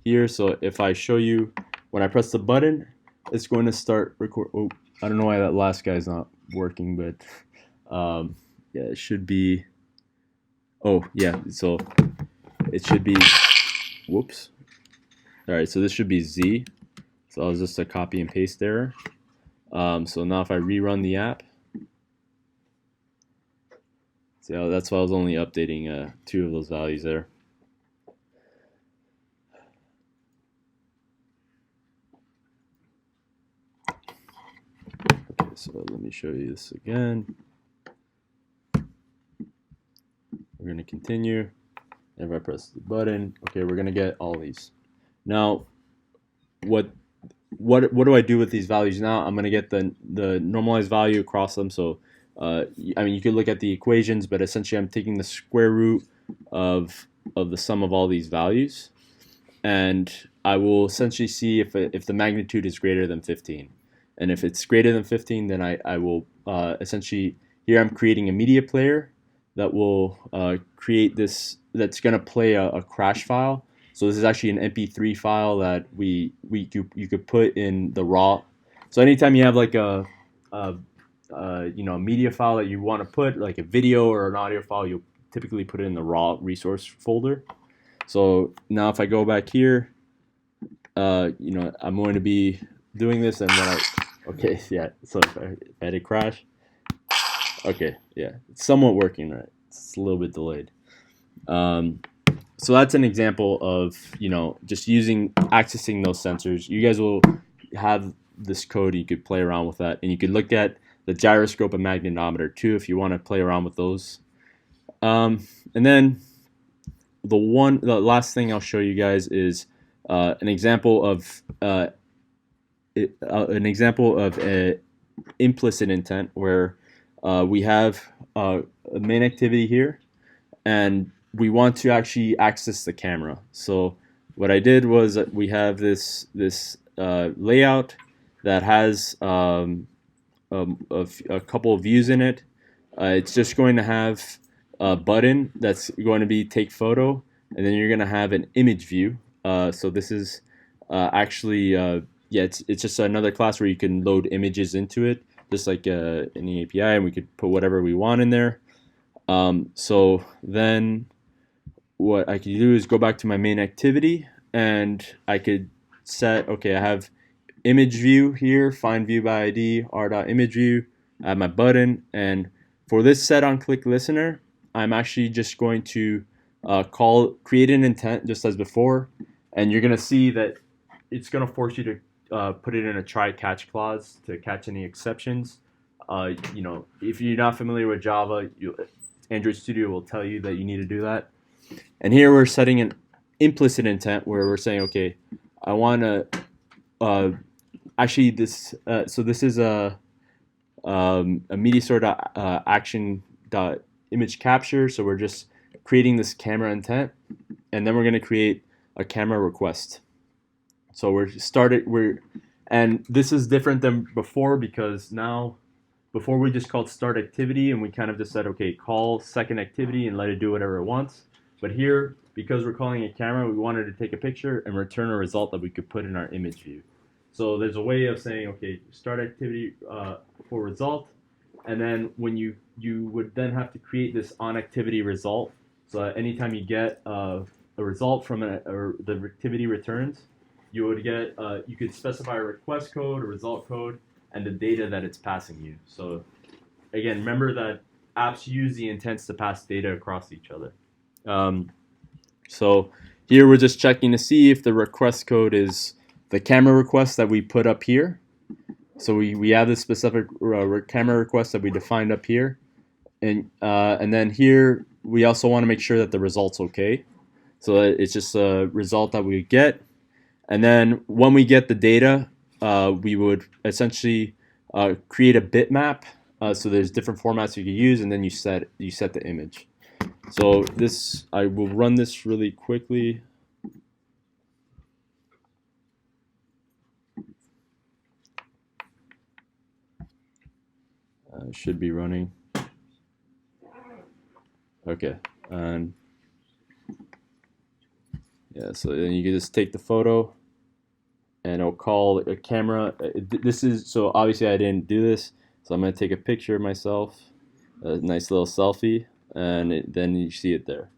here. So if I show you, when I press the button, it's going to start record. Oh, I don't know why that last guy's not working, but yeah, it should be. Oh, yeah. So it should be. Whoops. All right. So this should be Z. So that was just a copy and paste error. So now if I rerun the app, see how that's why I was only updating 2 of those values there. Okay, so let me show you this again. We're going to continue. If I press the button, okay, we're going to get all these. Now, what do I do with these values now? I'm going to get the normalized value across them. So, I mean, you could look at the equations, but essentially I'm taking the square root of the sum of all these values, and I will essentially see if the magnitude is greater than 15. And if it's greater than 15, then I will essentially, here I'm creating a media player that will create this, that's going to play a crash file. So this is actually an MP3 file that you could put in the raw. So anytime you have like a media file that you want to put, like a video or an audio file, you'll typically put it in the raw resource folder. So now if I go back here, I'm going to be doing this, and then okay, yeah. So if I had a crash, okay, yeah, it's somewhat working, right? It's a little bit delayed. So that's an example of, just accessing those sensors. You guys will have this code. You could play around with that, and you could look at the gyroscope and magnetometer too if you want to play around with those. And then the last thing I'll show you guys is an example of implicit intent, where we have a main activity here, and we want to actually access the camera. So what I did was that we have this layout that has a couple of views in it. It's just going to have a button that's going to be take photo, and then you're going to have an image view. So this is actually it's just another class where you can load images into it, just like in the API, and we could put whatever we want in there. So then what I could do is go back to my main activity, and I could set, okay, I have image view here, find view by ID, r.image view, I have my button, and for this set on click listener, I'm actually just going to create an intent just as before, and you're going to see that it's going to force you to put it in a try catch clause to catch any exceptions. If you're not familiar with Java, Android Studio will tell you that you need to do that. And here we're setting an implicit intent where we're saying, okay, I want to actually this. So this is a media sort action image capture. So we're just creating this camera intent, and then we're going to create a camera request. So and this is different than before because now, before we just called start activity and we kind of just said, okay, call second activity and let it do whatever it wants. But here, because we're calling it camera, we wanted to take a picture and return a result that we could put in our image view. So there's a way of saying, okay, start activity for result, and then when you would then have to create this on activity result. So that anytime you get a result from or the activity returns, you would get you could specify a request code, a result code, and the data that it's passing you. So again, remember that apps use the intents to pass data across each other. So here we're just checking to see if the request code is the camera request that we put up here. So we have this specific camera request that we defined up here. And then here we also want to make sure that the result's okay. So it's just a result that we get. And then when we get the data, we would essentially create a bitmap. So there's different formats you can use, and then you set the image. So this, I will run this really quickly. Should be running. Okay, and yeah, so then you can just take the photo, and it'll call a camera. This is, so obviously I didn't do this, so I'm gonna take a picture of myself, a nice little selfie, and then you see it there.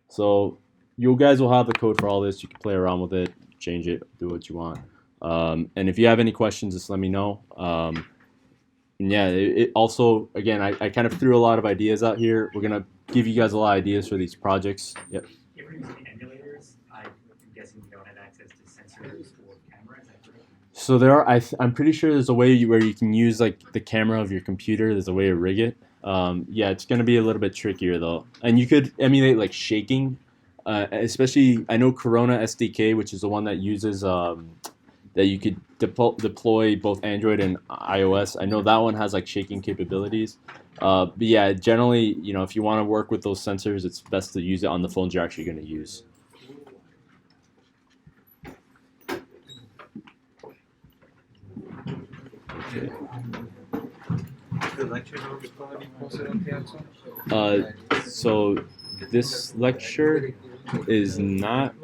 So you guys will have the code for all this. You can play around with it, change it, do what you want. And if you have any questions, just let me know. And yeah, it also, again, I kind of threw a lot of ideas out here. We're gonna give you guys a lot of ideas for these projects. Yep. If we're using emulators, I'm guessing you don't have access to sensors or cameras. So there are, I'm pretty sure there's a way where you can use like the camera of your computer. There's a way to rig it. Yeah, it's gonna be a little bit trickier though. And you could emulate like shaking, especially I know Corona SDK, which is the one that uses that you could deploy both Android and iOS. I know that one has like shaking capabilities. But yeah, generally, you know, if you want to work with those sensors, it's best to use it on the phones you're actually going to use. Okay. The lecture notes going to be posted on the outside? So this lecture is not